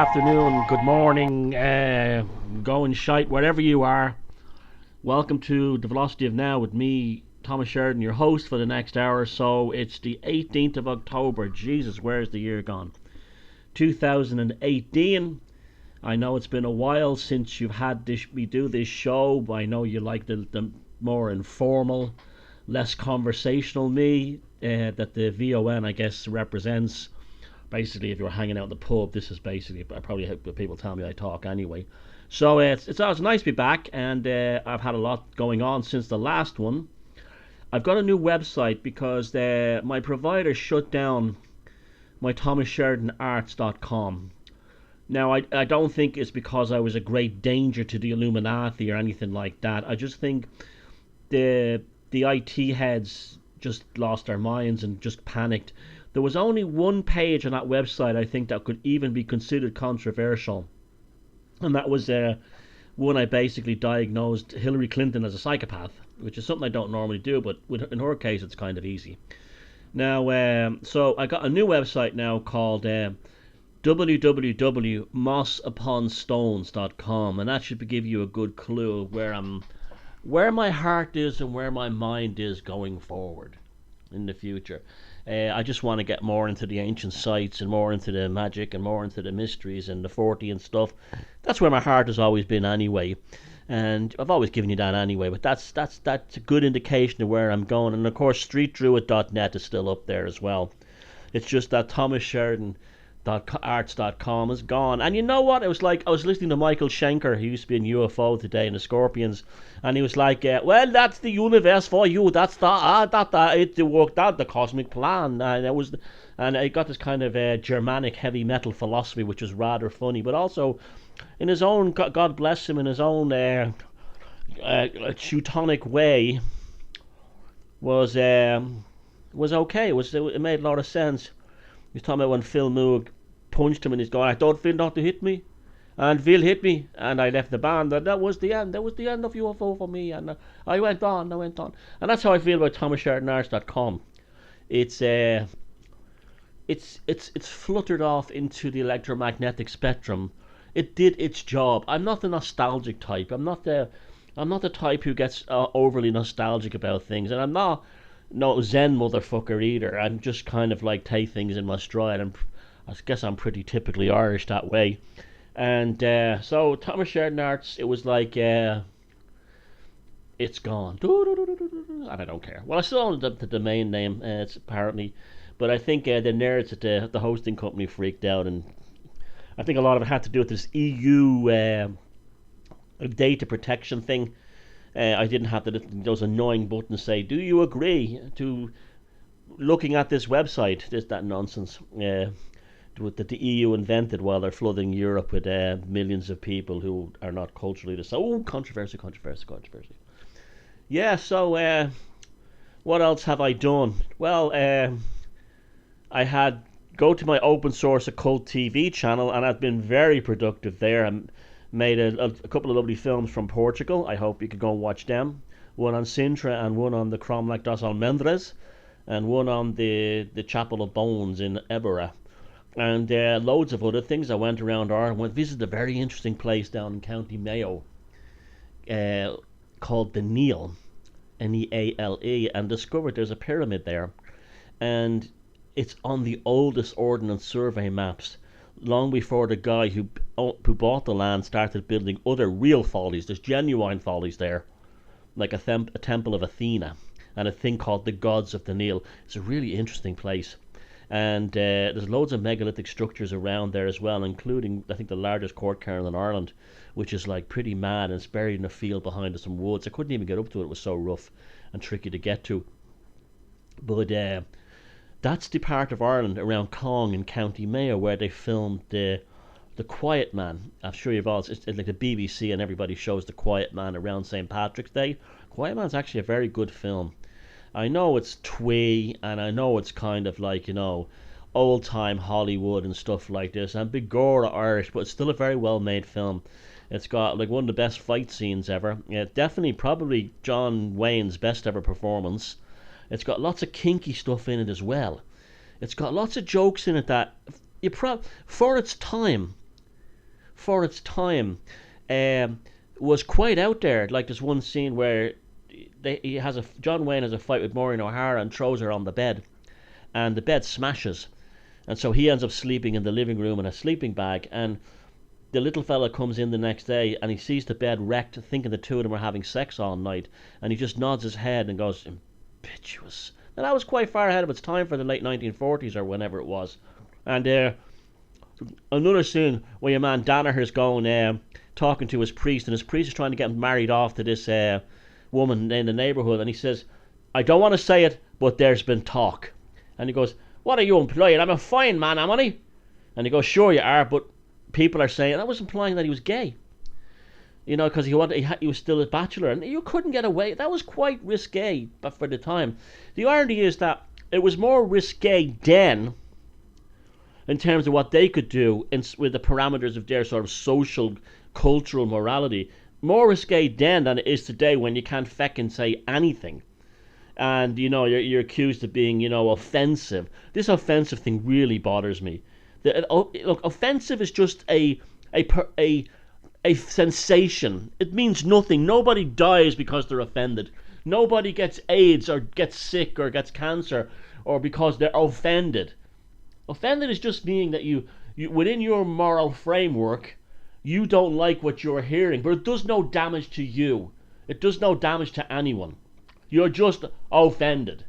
afternoon, good morning, going shite, wherever you are. Welcome to the Velocity of Now with me, Thomas Sheridan, your host for the next hour or so. It's the 18th of October. Jesus, where's the year gone? 2018. I know it's been a while since you've had me do this show, but I know you like the more informal, less conversational me that the VON, I guess, represents. Basically, if you're hanging out in the pub, this is basically, I probably hope people tell me I talk anyway. So it's always nice to be back, and I've had a lot going on since the last one. I've got a new website because my provider shut down my thomassheridanarts.com. Now, I don't think it's because I was a great danger to the Illuminati or anything like that. I just think the IT heads just lost their minds and just panicked. There was only one page on that website, I think, that could even be considered controversial. And that was one I basically diagnosed Hillary Clinton as a psychopath, which is something I don't normally do, but in her case, it's kind of easy. Now, so I got a new website now called www.mossuponstones.com, and that should give you a good clue where my heart is and where my mind is going forward in the future. I just want to get more into the ancient sites and more into the magic and more into the mysteries and the 40 and stuff. That's where my heart has always been anyway, and I've always given you that anyway, but that's a good indication of where I'm going. And of course, streetdruid.net is still up there as well. It's just that thomassheridan.arts.com is gone. And you know what? It was like I was listening to Michael Schenker, who used to be in UFO today in the Scorpions, and he was like, well, that's the universe for you. That's it worked out, the cosmic plan. And he got this kind of Germanic heavy metal philosophy, which was rather funny, but also in his own, God bless him, in his own Teutonic way, was okay. It made a lot of sense. He was talking about when Phil Moog punched him and he's going, I don't feel not to hit me. And Phil hit me and I left the band. And that was the end. That was the end of UFO for me. And I went on. And that's how I feel about thomassheridanarts.com. It's fluttered off into the electromagnetic spectrum. It did its job. I'm not the nostalgic type. I'm not the type who gets overly nostalgic about things. And I'm not no Zen motherfucker either. I'm just kind of like take things in my stride. I guess I'm pretty typically Irish that way. And so Thomas Sheridan Arts, it was like it's gone, and I don't care. Well, I still own the domain name. It's apparently, but I think the nerds at the hosting company freaked out, and I think a lot of it had to do with this EU data protection thing. I didn't have those annoying buttons say, do you agree to looking at this website, that nonsense that the EU invented while they're flooding Europe with millions of people who are not culturally the same. Oh, controversy. Yeah, so what else have I done? Well, I had go to my open source occult TV channel, and I've been very productive there. I made a couple of lovely films from Portugal. I hope you could go and watch them. One on Sintra and one on the Cromlech dos Almendres, and one on the Chapel of Bones in Évora. And loads of other things. I went around Ireland, visited a very interesting place down in County Mayo called the Neale, Neale, and discovered there's a pyramid there. And it's on the oldest Ordnance Survey maps, long before the guy who bought the land started building other real follies. There's genuine follies there, like a temple of Athena, and a thing called the Gods of the Neale. It's a really interesting place. And there's loads of megalithic structures around there as well, including, I think, the largest court cairn in Ireland, which is like pretty mad, and it's buried in a field behind some woods. I couldn't even get up to it. It was so rough and tricky to get to. But that's the part of Ireland around Cong in County Mayo where they filmed the Quiet Man. I'm sure you've all, it's like the BBC and everybody shows the Quiet Man around St. Patrick's Day. Quiet Man's actually a very good film. I know it's twee, and I know it's kind of like, old-time Hollywood and stuff like this, and Bigora Irish, but it's still a very well-made film. It's got, like, one of the best fight scenes ever. Yeah, definitely, probably John Wayne's best ever performance. It's got lots of kinky stuff in it as well. It's got lots of jokes in it that, for its time, for its time, um, was quite out there. Like there's one scene where John Wayne has a fight with Maureen O'Hara and throws her on the bed, and the bed smashes, and so he ends up sleeping in the living room in a sleeping bag. And the little fella comes in the next day and he sees the bed wrecked, thinking the two of them are having sex all night, and he just nods his head and goes, impetuous. Now that was quite far ahead of its time for the late 1940s or whenever it was. And another scene where your man Danaher's going, talking to his priest, and his priest is trying to get him married off to this woman in the neighbourhood, and he says, I don't want to say it, but there's been talk. And he goes, what are you implying? I'm a fine man, am I? And he goes, sure you are, but people are saying, that was implying that he was gay. You know, because he was still a bachelor, and you couldn't get away. That was quite risque, but for the time. The irony is that it was more risque then, in terms of what they could do with the parameters of their sort of social, cultural morality. More risque then than it is today, when you can't feckin' say anything, and you know you're accused of being, you know, offensive. This offensive thing really bothers me. Look, offensive is just a sensation. It means nothing. Nobody dies because they're offended. Nobody gets AIDS or gets sick or gets cancer or because they're offended. Offended is just meaning that you within your moral framework, you don't like what you're hearing, but it does no damage to you. It does no damage to anyone. You're just offended.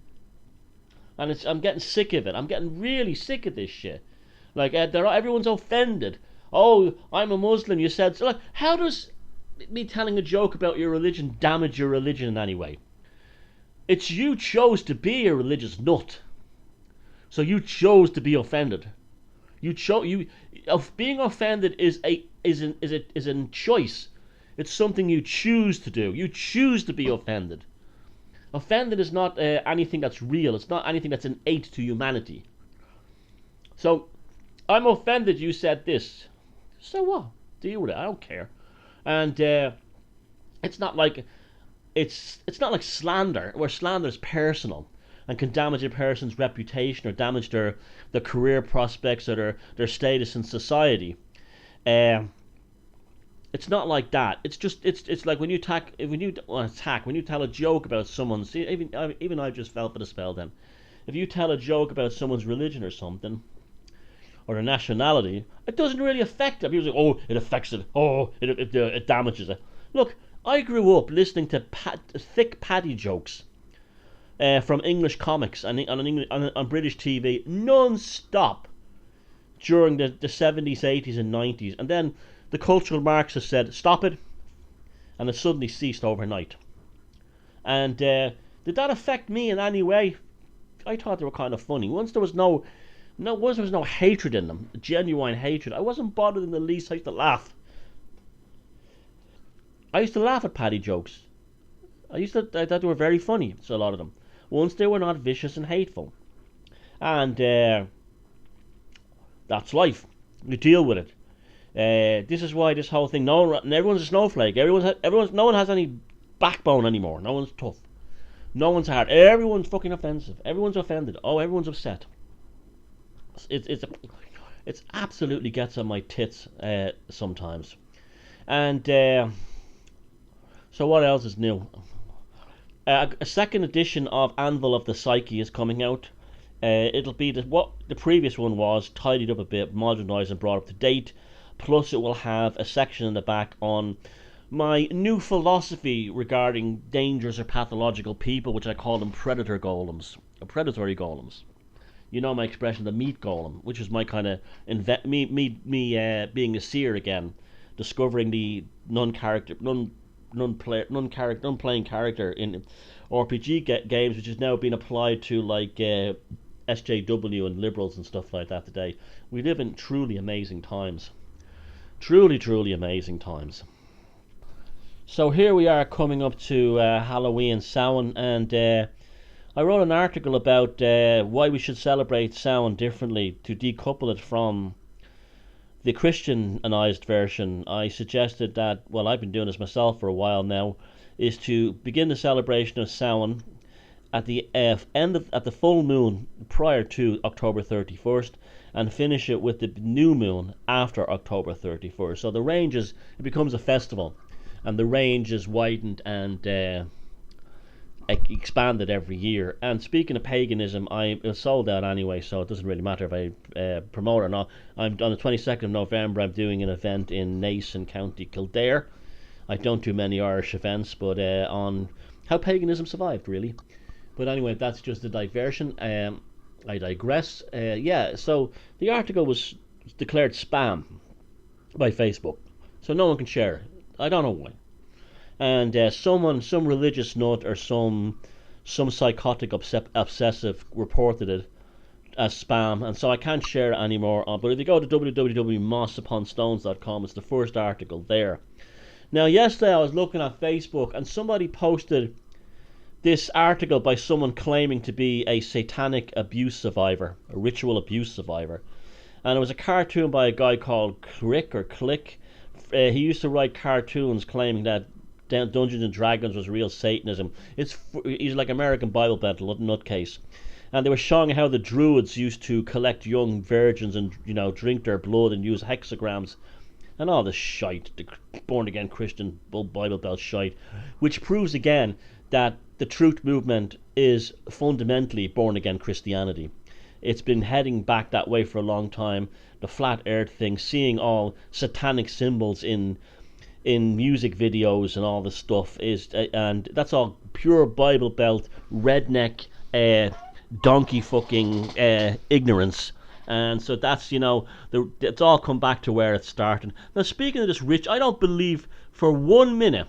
And I'm getting sick of it. I'm getting really sick of this shit. Like, everyone's offended. Oh, I'm a Muslim, you said. So, like, how does me telling a joke about your religion damage your religion in any way? It's you chose to be a religious nut. So you chose to be offended. Being offended is a choice. It's something you choose to do. You choose to be offended. Offended is not anything that's real. It's not anything that's innate to humanity. So, I'm offended you said this. So what? Deal with it. I don't care. And it's not like slander, where slander is personal and can damage a person's reputation or damage their career prospects or their status in society. It's not like that. It's just it's like when you tell a joke about someone. See, even I just fell for the spell then. If you tell a joke about someone's religion or something, or their nationality, it doesn't really affect them. People say, oh, it affects it. Oh, it damages it. Look, I grew up listening to thick paddy jokes from English comics and on British TV non-stop during the 70s, 80s and 90s. And then the cultural Marxists said, stop it. And it suddenly ceased overnight. And did that affect me in any way? I thought they were kind of funny. Once there was no hatred in them, genuine hatred, I wasn't bothered in the least. I used to laugh. At paddy jokes. I thought they were very funny, so a lot of them. Once they were not vicious and hateful. And that's life. You deal with it. This is why this whole thing, everyone's a snowflake. No one has any backbone anymore. No one's tough. No one's hard. Everyone's fucking offensive. Everyone's offended. Oh, everyone's upset. It's absolutely gets on my tits sometimes. And so what else is new? A second edition of Anvil of the Psyche is coming out. It'll be what the previous one was, tidied up a bit, modernised and brought up to date. Plus it will have a section in the back on my new philosophy regarding dangerous or pathological people, which I call them predatory golems. You know my expression, the meat golem, which is my kind of being a seer again, discovering the non-playing character in RPG games, which is now being applied to like SJW and liberals and stuff like that today. We live in truly amazing times. Truly amazing times. So here we are coming up to Halloween, Samhain, and I wrote an article about why we should celebrate Samhain differently to decouple it from the Christianized version. I suggested that, well, I've been doing this myself for a while now, is to begin the celebration of Samhain at the at the full moon prior to October 31st, and finish it with the new moon after October 31st. So the range it becomes a festival, and the range is widened and expanded every year. And speaking of paganism, it's sold out anyway, so it doesn't really matter if I promote it or not. I'm on the 22nd of November. I'm doing an event in Naas in County Kildare. I don't do many Irish events, but on how paganism survived, really. But anyway, that's just a diversion. I digress. Yeah, so the article was declared spam by Facebook, so no one can share it. I don't know why. And some religious nut or some psychotic obsessive reported it as spam, and so I can't share it anymore. But if you go to www.mossuponstones.com, it's the first article there. Now, yesterday I was looking at Facebook, and somebody posted this article by someone claiming to be a satanic abuse survivor, a ritual abuse survivor. And it was a cartoon by a guy called Click. He used to write cartoons claiming that Dungeons and Dragons was real Satanism. He's like American Bible Belt nutcase. And they were showing how the Druids used to collect young virgins and, drink their blood and use hexagrams and all this shite, the born again Christian Bible Belt shite, which proves again that the truth movement is fundamentally born again Christianity. It's been heading back that way for a long time. The flat earth thing, seeing all satanic symbols in music videos and all this stuff and that's all pure Bible Belt redneck donkey fucking ignorance. And so that's, it's all come back to where it started. Now, speaking of this rich, I don't believe for 1 minute,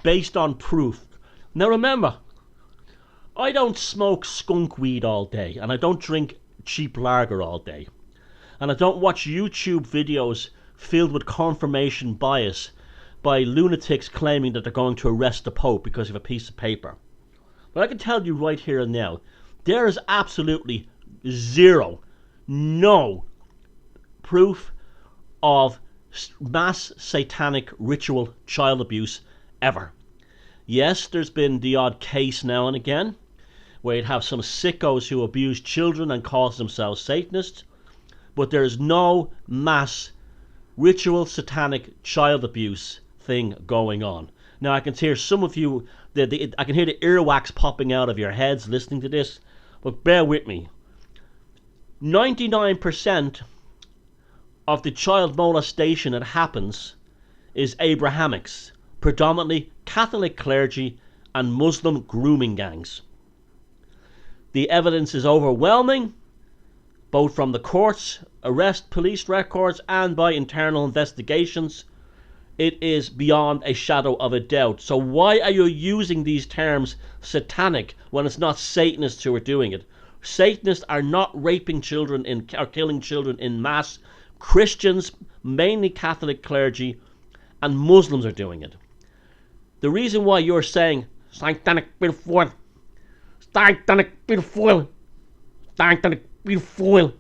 based on proof. Now remember, I don't smoke skunk weed all day, and I don't drink cheap lager all day, and I don't watch YouTube videos filled with confirmation bias by lunatics claiming that they're going to arrest the Pope because of a piece of paper. But I can tell you right here and now, there is absolutely no proof of mass satanic ritual child abuse ever. Yes, there's been the odd case now and again where you'd have some sickos who abuse children and call themselves Satanists, but there is no mass ritual satanic child abuse thing going on. Now, I can hear some of you, I can hear the earwax popping out of your heads listening to this, but bear with me. 99% of the child molestation that happens is abrahamics, predominantly Catholic clergy and Muslim grooming gangs. The evidence is overwhelming, both from the courts, arrest police records, and by internal investigations. It is beyond a shadow of a doubt. So why are you using these terms satanic when it's not Satanists who are doing it? Satanists are not raping children or killing children in mass. Christians, mainly Catholic clergy, and Muslims are doing it. The reason why you're saying satanic pedophile, satanic pedophile, satanic pedophile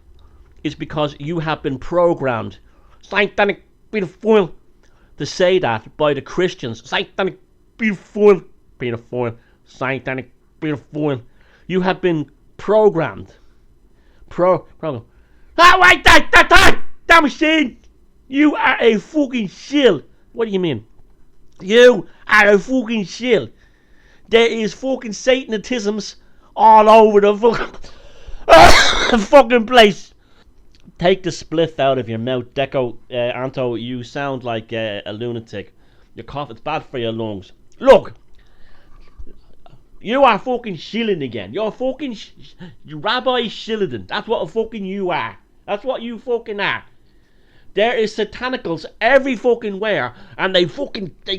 is because you have been programmed, satanic pedophile, to say that by the Christians, satanic pedophile, satanic pedophile. You have been programmed. Damn machine! You are a fucking shill. What do you mean? You are a fucking shill. There is fucking Satanisms all over the fucking place. Take the spliff out of your mouth, Deco. Anto, you sound like a lunatic. Your cough, it's bad for your lungs. Look, you are fucking shilling again. You're fucking Rabbi Sheridan. That's what fucking you are. That's what you fucking are. There is satanicals every fucking where, and they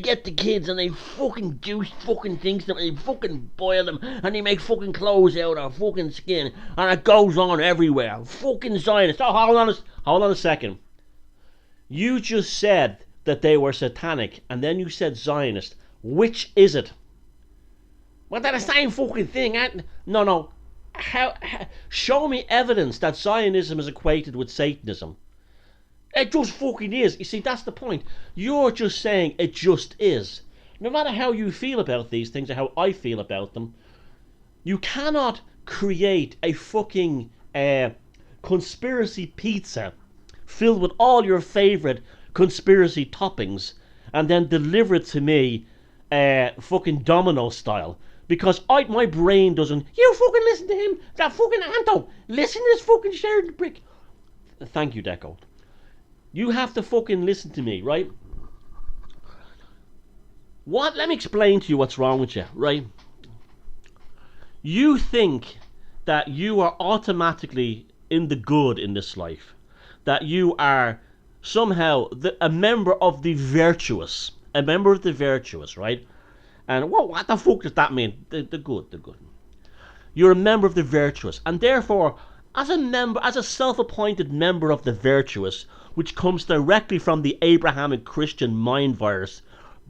get the kids and they fucking do fucking things to them, and they fucking boil them, and they make fucking clothes out of fucking skin, and it goes on everywhere. Fucking Zionists. Oh, hold on a second. You just said that they were satanic, and then you said Zionist. Which is it? Well, they're the same fucking thing, ain't? No. How? Show me evidence that Zionism is equated with Satanism. It just fucking is. You see, that's the point. You're just saying it just is. No matter how you feel about these things or how I feel about them, You cannot create a fucking conspiracy pizza filled with all your favorite conspiracy toppings and then deliver it to me fucking domino style. Because my brain doesn't. You fucking listen to him, that fucking Anto. Listen to this fucking Sheridan prick. Thank you, Deco. You have to fucking listen to me, right? What? Let me explain to you what's wrong with you, right? You think that you are automatically in the good in this life, that you are somehow a member of the virtuous, right? And what the fuck does that mean? The good. You're a member of the virtuous, and therefore, as a self-appointed member of the virtuous, which comes directly from the abrahamic Christian mind virus,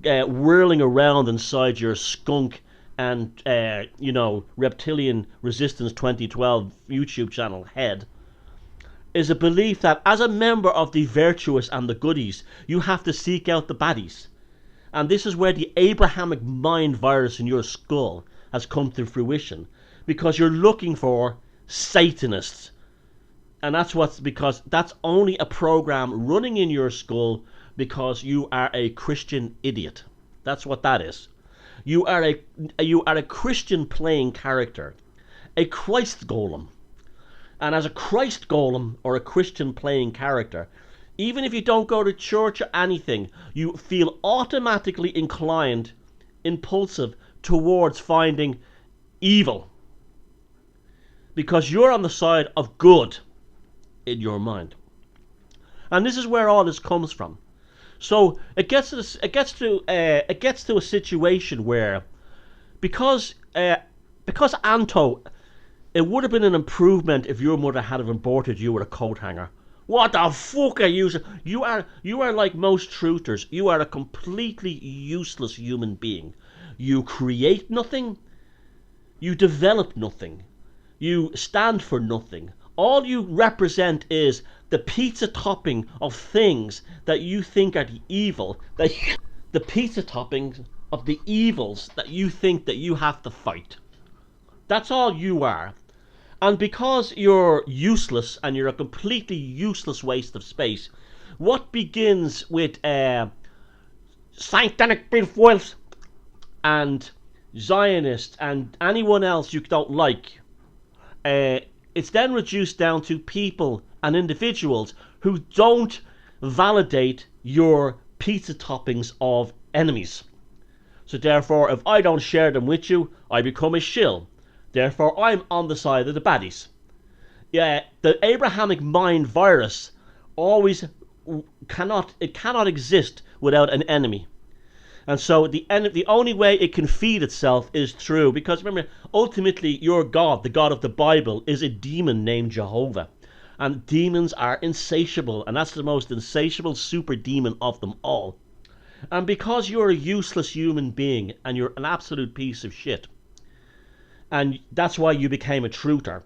whirling around inside your skunk and reptilian resistance 2012 YouTube channel head, is a belief that as a member of the virtuous and the goodies, you have to seek out the baddies. And this is where the abrahamic mind virus in your skull has come to fruition, because you're looking for Satanists. And because that's only a program running in your skull because you are a Christian idiot. That's what that is. You are a Christian playing character, a Christ golem. And as a Christ golem or a Christian playing character, even if you don't go to church or anything, you feel automatically inclined, impulsive towards finding evil. Because you're on the side of good in your mind. And this is where all this comes from. So it gets to a situation where because Anto, it would have been an improvement if your mother had aborted you with a coat hanger. What the fuck are you? You are like most truthers. You are a completely useless human being. You create nothing. You develop nothing. You stand for nothing. All you represent is the pizza topping of things that you think are the evil. The pizza toppings of the evils that you think that you have to fight. That's all you are. And because you're useless and you're a completely useless waste of space, what begins with satanic pedophiles and Zionists and anyone else you don't like, it's then reduced down to people and individuals who don't validate your pizza toppings of enemies. So therefore, if I don't share them with you, I become a shill. Therefore, I'm on the side of the baddies. Yeah, the Abrahamic mind virus always cannot exist without an enemy. And so the only way it can feed itself is through, because remember, ultimately your God, the God of the Bible, is a demon named Jehovah. And demons are insatiable, and that's the most insatiable super demon of them all. And because you're a useless human being, and you're an absolute piece of shit, and that's why you became a truther,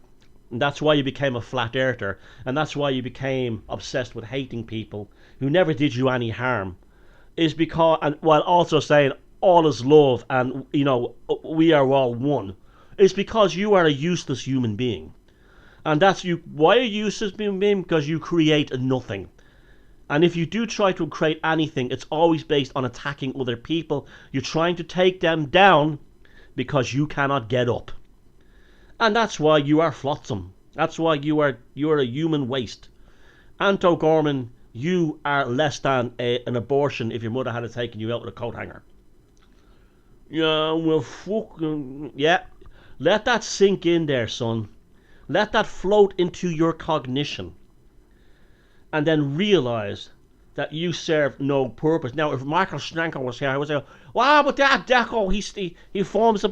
and that's why you became a flat earther, and that's why you became obsessed with hating people who never did you any harm, is because, and while also saying all is love and we are all one, is because you are a useless human being. And that's you. Why are you useless human being? Because you create nothing. And if you do try to create anything, it's always based on attacking other people. You're trying to take them down because you cannot get up. And that's why you are flotsam. That's why you are a human waste. Anto Gorman, you are less than an abortion if your mother had taken you out with a coat hanger. Yeah, well, fucking... Yeah. Let that sink in there, son. Let that float into your cognition. And then realize that you serve no purpose. Now, if Michael Schnanker was here, I would say, wow, but that Deco, he forms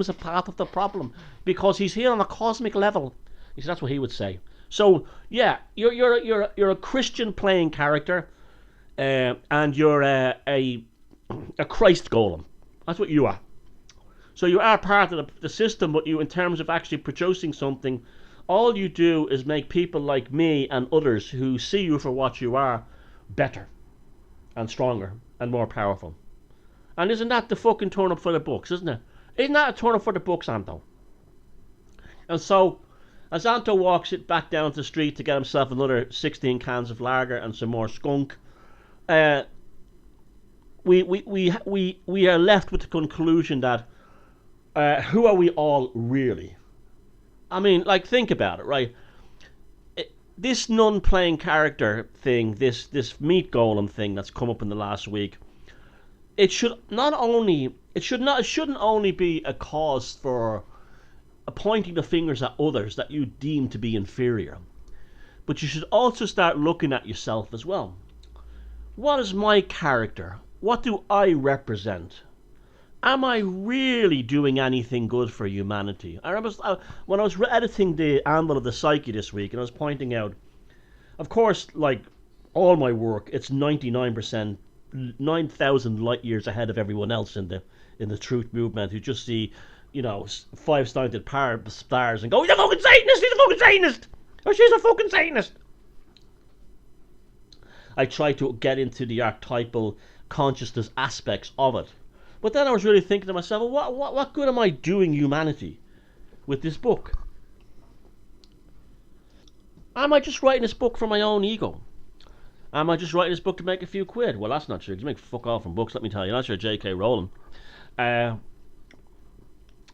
a part of the problem because he's here on a cosmic level. He said that's what he would say. So yeah, you're a Christian playing character, and you're a Christ golem. That's what you are. So you are part of the system, but you, in terms of actually producing something, all you do is make people like me and others who see you for what you are better and stronger and more powerful. And isn't that the fucking turn up for the books, isn't it? Isn't that a turn up for the books, Anto? And so, as Anto walks it back down to the street to get himself another 16 cans of lager and some more skunk, uh, we are left with the conclusion that who are we all really? I mean, like, think about it, right? This nun playing character thing, this meat golem thing that's come up in the last week, it shouldn't only be a cause for pointing the fingers at others that you deem to be inferior, but you should also start looking at yourself as well. What is my character? What do I represent? Am I really doing anything good for humanity? I remember when I was editing the Anvil of the Psyche this week, and I was pointing out, of course, like all my work, it's 99%, 9,000 light years ahead of everyone else in the truth movement, who just see, five-slanted stars and go, he's a fucking Satanist, he's a fucking Satanist, or she's a fucking Satanist. I try to get into the archetypal consciousness aspects of it. But then I was really thinking to myself, well, what good am I doing humanity with this book? Am I just writing this book for my own ego? Am I just writing this book to make a few quid? Well, that's not true. You make fuck all from books, let me tell you. That's your J.K. Rowling. Why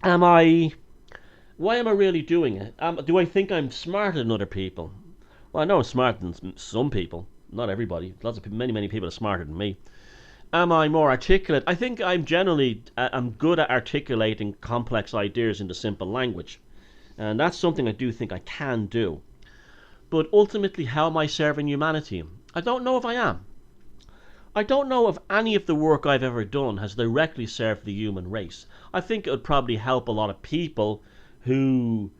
am I really doing it? Do I think I'm smarter than other people? Well, I know I'm smarter than some people. Not everybody. Lots of people, many people are smarter than me. Am I more articulate? I think I'm good at articulating complex ideas into simple language. And that's something I do think I can do. But ultimately, how am I serving humanity? I don't know if I am. I don't know if any of the work I've ever done has directly served the human race. I think it would probably help a lot of people who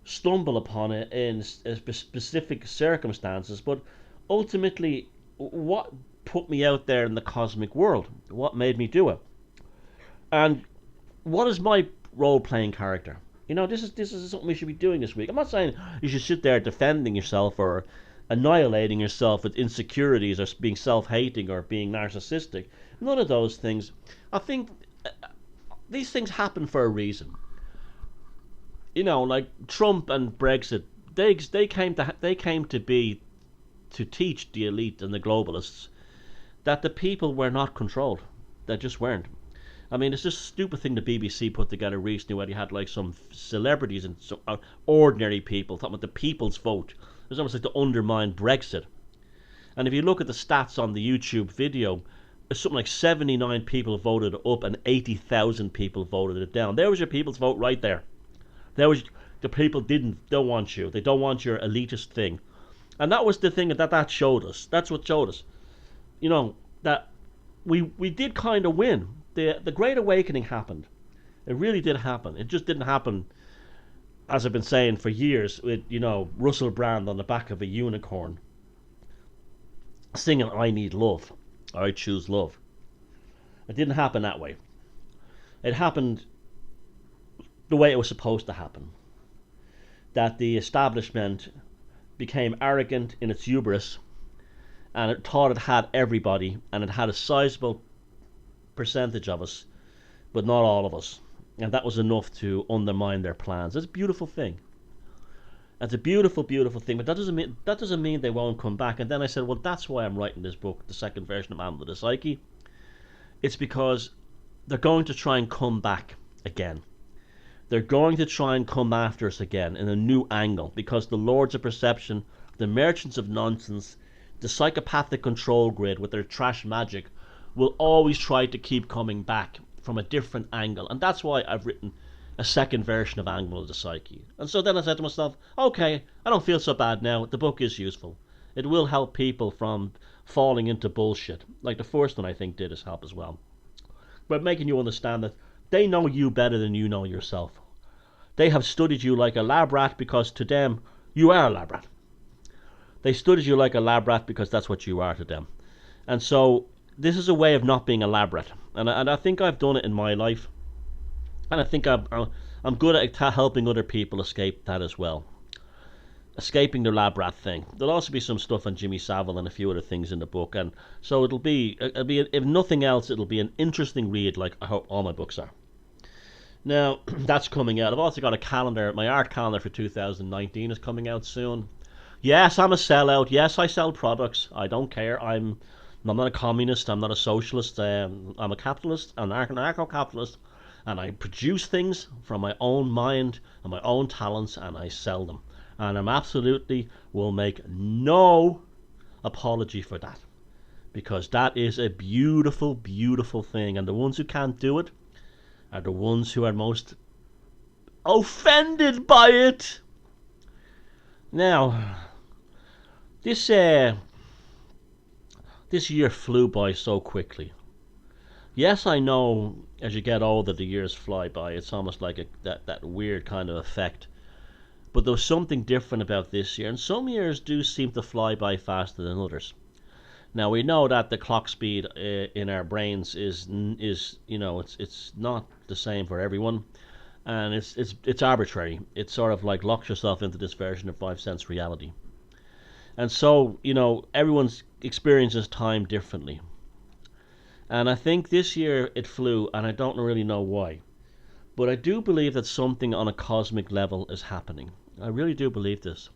stumble upon it in specific circumstances. But ultimately, what put me out there in the cosmic world? What made me do it? And what is my role-playing character? This is something we should be doing this week. I'm not saying you should sit there defending yourself or annihilating yourself with insecurities or being self-hating or being narcissistic. None of those things. I think these things happen for a reason. Like Trump and Brexit, they came to be to teach the elite and the globalists that the people were not controlled. They just weren't. I mean, it's just a stupid thing the BBC put together recently where they had like some celebrities and some ordinary people talking about the people's vote. It was almost like to undermine Brexit. And if you look at the stats on the YouTube video, it's something like 79 people voted up and 80,000 people voted it down. There was your people's vote right there. There was the people don't want you. They don't want your elitist thing. And that was the thing that showed us. That's what showed us. That we did kind of win. The Great Awakening happened. It really did happen. It just didn't happen, as I've been saying for years, with, Russell Brand on the back of a unicorn singing I Need Love, or I Choose Love. It didn't happen that way. It happened the way it was supposed to happen. That the establishment became arrogant in its hubris, and it thought it had everybody, and it had a sizable percentage of us, but not all of us. And that was enough to undermine their plans. It's a beautiful thing. It's a beautiful, beautiful thing, but that doesn't mean they won't come back. And then I said, well, that's why I'm writing this book, the second version of Anvil of the Psyche. It's because they're going to try and come back again. They're going to try and come after us again in a new angle, because the lords of perception, the merchants of nonsense, the psychopathic control grid with their trash magic will always try to keep coming back from a different angle. And that's why I've written a second version of Anvil of the Psyche. And so then I said to myself, okay, I don't feel so bad now. The book is useful. It will help people from falling into bullshit. Like the first one I think did is help as well. But making you understand that they know you better than you know yourself. They have studied you like a lab rat because to them, you are a lab rat. They studied you like a lab rat because that's what you are to them. And so this is a way of not being a lab rat. And I think I've done it in my life. And I think I'm good at helping other people escape that as well. Escaping the lab rat thing. There'll also be some stuff on Jimmy Savile and a few other things in the book. And so it'll be if nothing else, it'll be an interesting read, like I hope all my books are. Now, that's coming out. I've also got a calendar. My art calendar for 2019 is coming out soon. Yes, I'm a sellout. Yes, I sell products. I don't care. I'm not a communist. I'm not a socialist. I'm a capitalist, an anarcho-capitalist, and I produce things from my own mind and my own talents, and I sell them. And I'm absolutely will make no apology for that, because that is a beautiful, beautiful thing. And the ones who can't do it are the ones who are most offended by it. Now, this this year flew by so quickly. Yes, I know as you get older the years fly by. It's almost like that weird kind of effect. But there was something different about this year, and some years do seem to fly by faster than others. Now we know that the clock speed in our brains is it's not the same for everyone, and it's arbitrary. It's sort of like locks yourself into this version of 5 sense reality. And so, everyone's experiences time differently. And I think this year it flew, and I don't really know why. But I do believe that something on a cosmic level is happening. I really do believe this.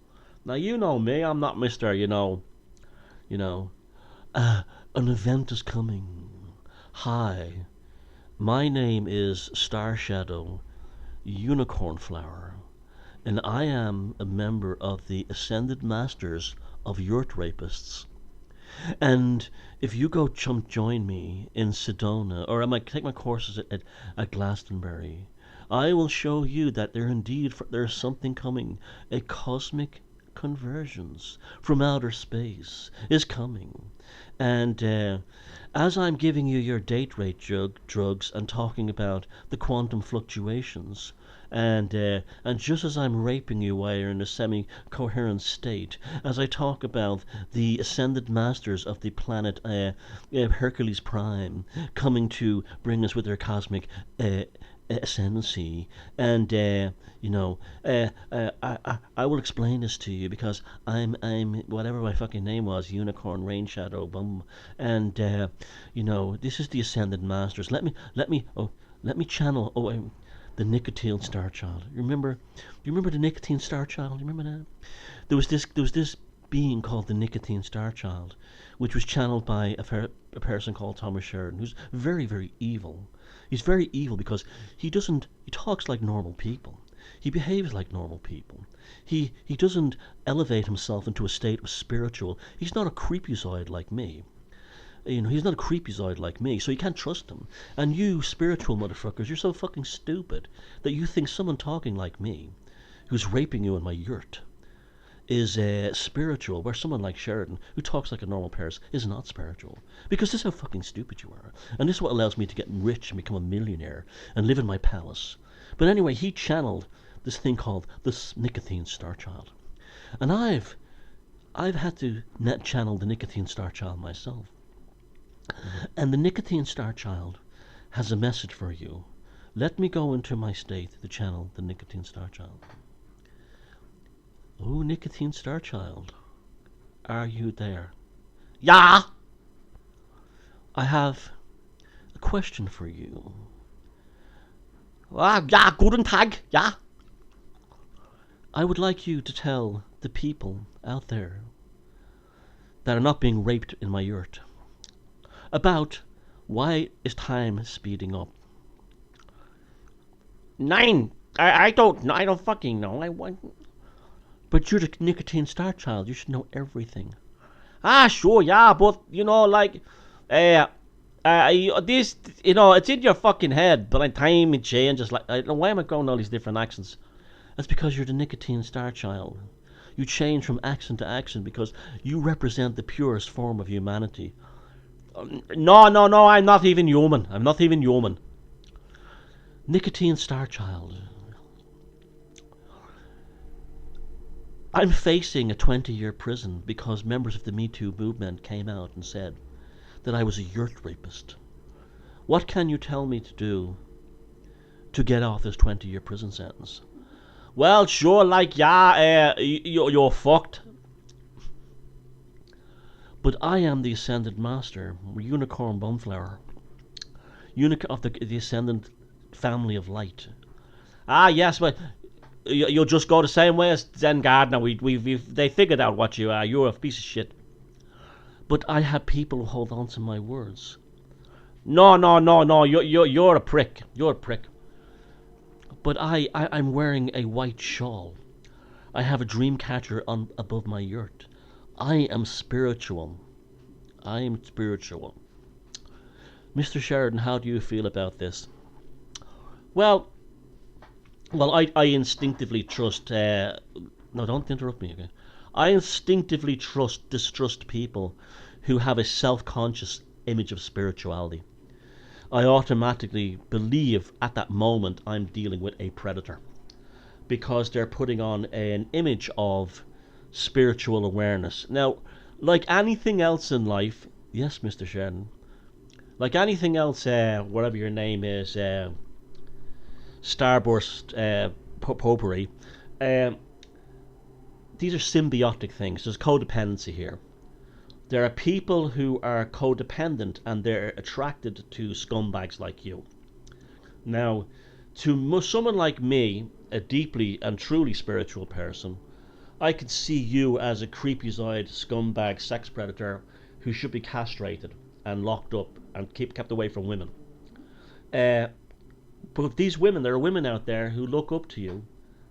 Now, you know me, I'm not Mr. You know, an event is coming. Hi, my name is Star Shadow Unicorn Flower, and I am a member of the Ascended Masters of Yurt Rapists. And if you go join me in Sedona, or I might take my courses at Glastonbury, I will show you that there's something coming. A cosmic convergence from outer space is coming. And as I'm giving you your date rate drugs and talking about the quantum fluctuations, and just as I'm raping you while you're in a semi-coherent state, as I talk about the ascended masters of the planet Hercules Prime coming to bring us with their cosmic ascendancy, and I will explain this to you because I'm whatever my fucking name was, Unicorn Rain Shadow Bum, and this is the ascended masters. Let me channel. The nicotine star child. You remember the nicotine star child? You remember that? There was this being called the nicotine star child, which was channeled by a person called Thomas Sheridan, who's very, very evil. He's very evil because he talks like normal people. He behaves like normal people. He doesn't elevate himself into a state of spiritual. He's not a creepyzoid like me. He's not a creepyzoid like me, so you can't trust him. And you spiritual motherfuckers, you're so fucking stupid that you think someone talking like me, who's raping you in my yurt, is spiritual, where someone like Sheridan, who talks like a normal person, is not spiritual. Because this is how fucking stupid you are. And this is what allows me to get rich and become a millionaire and live in my palace. But anyway, he channeled this thing called the nicotine star child. And I've had to net channel the nicotine star child myself. And the nicotine star child has a message for you. Let me go into my state to channel the nicotine star child. Oh, nicotine star child, are you there? Yeah! I have a question for you. Yeah, guten Tag, yeah. I would like you to tell the people out there that are not being raped in my yurt about why is time speeding up. Nine. I don't know. I don't fucking know. But you're the nicotine star child. You should know everything. Sure, yeah, but this, it's in your fucking head. But in time it changes. Why am I going all these different accents? That's because you're the nicotine star child. You change from accent to accent because you represent the purest form of humanity. No, I'm not even human. I'm not even human. Nicotine star child. I'm facing a 20-year prison because members of the Me Too movement came out and said that I was a yurt rapist. What can you tell me to do to get off this 20-year prison sentence? Well, sure, you're fucked. But I am the Ascended Master, Unicorn Bumflower, of the Ascendant family of light. Ah, yes, but you'll just go the same way as Zen Gardner. They figured out what you are. You're a piece of shit. But I have people who hold on to my words. No, no, no, no. You're a prick. You're a prick. But I'm wearing a white shawl. I have a dream catcher on above my yurt. I am spiritual. I am spiritual. Mr. Sheridan, how do you feel about this? Well, I instinctively trust. No, don't interrupt me again. I instinctively distrust people who have a self-conscious image of spirituality. I automatically believe at that moment I'm dealing with a predator because they're putting on an image of spiritual awareness. Now, like anything else in life, yes, Mr. Sheridan, like anything else, whatever your name is, Starburst Potpourri, these are symbiotic things. There's codependency here. There are people who are codependent and they're attracted to scumbags like you. Now, to someone like me, a deeply and truly spiritual person, I could see you as a creepy-eyed scumbag sex predator who should be castrated and locked up and kept away from women. But these women, there are women out there who look up to you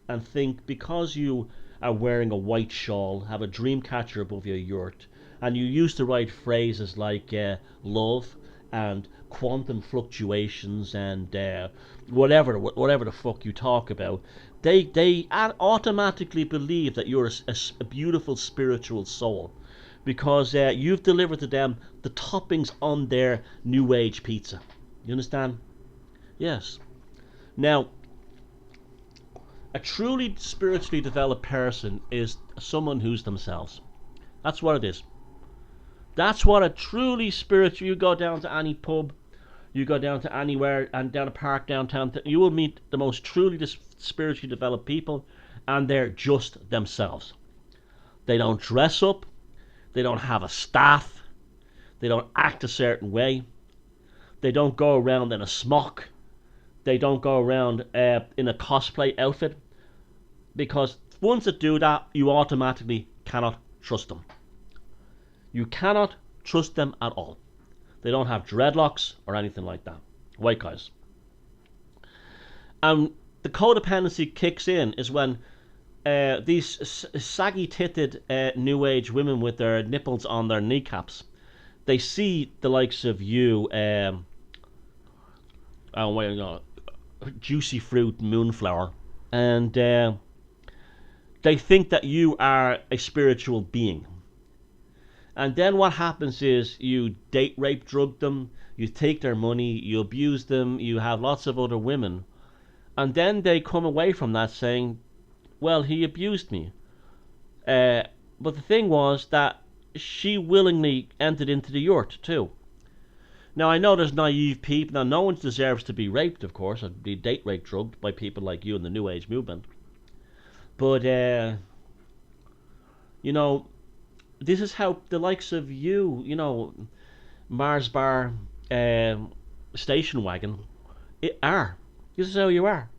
and think because you are wearing a white shawl, have a dream catcher above your yurt, and you use the right phrases like love and quantum fluctuations and whatever the fuck you talk about, they automatically believe that you're a beautiful spiritual soul because you've delivered to them the toppings on their New Age pizza. You understand? Yes. Now, a truly spiritually developed person is someone who's themselves. That's what it is. That's what a truly spiritual... You go down to any pub, you go down to anywhere, and down a park downtown, you will meet the most truly spiritually developed people, and they're just themselves. They don't dress up, they don't have a staff, they don't act a certain way, they don't go around in a smock, they don't go around in a cosplay outfit, because once that do that, you automatically cannot trust them. You cannot trust them at all. They don't have dreadlocks or anything like that. White guys. And the codependency kicks in is when these saggy-titted New Age women with their nipples on their kneecaps, they see the likes of you, juicy fruit moonflower, and they think that you are a spiritual being. And then what happens is you date rape drug them, you take their money, you abuse them, you have lots of other women, and then they come away from that saying, well, he abused me. But the thing was that she willingly entered into the yurt too. Now I know there's naive people, now no one deserves to be raped, of course, or be date rape drugged by people like you in the New Age movement. But, you know, this is how the likes of you, you know, Mars Bar station wagon, are. This is how you are.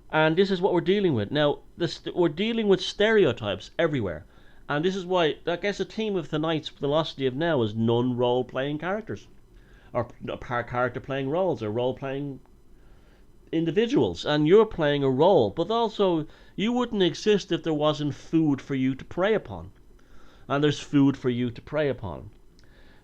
And this is what we're dealing with. Now, we're dealing with stereotypes everywhere. And this is why, I guess the theme of tonight's Philosophy of Now is non-role-playing characters. Or character-playing roles, or role-playing individuals. And you're playing a role. But also, you wouldn't exist if there wasn't food for you to prey upon. And there's food for you to prey upon.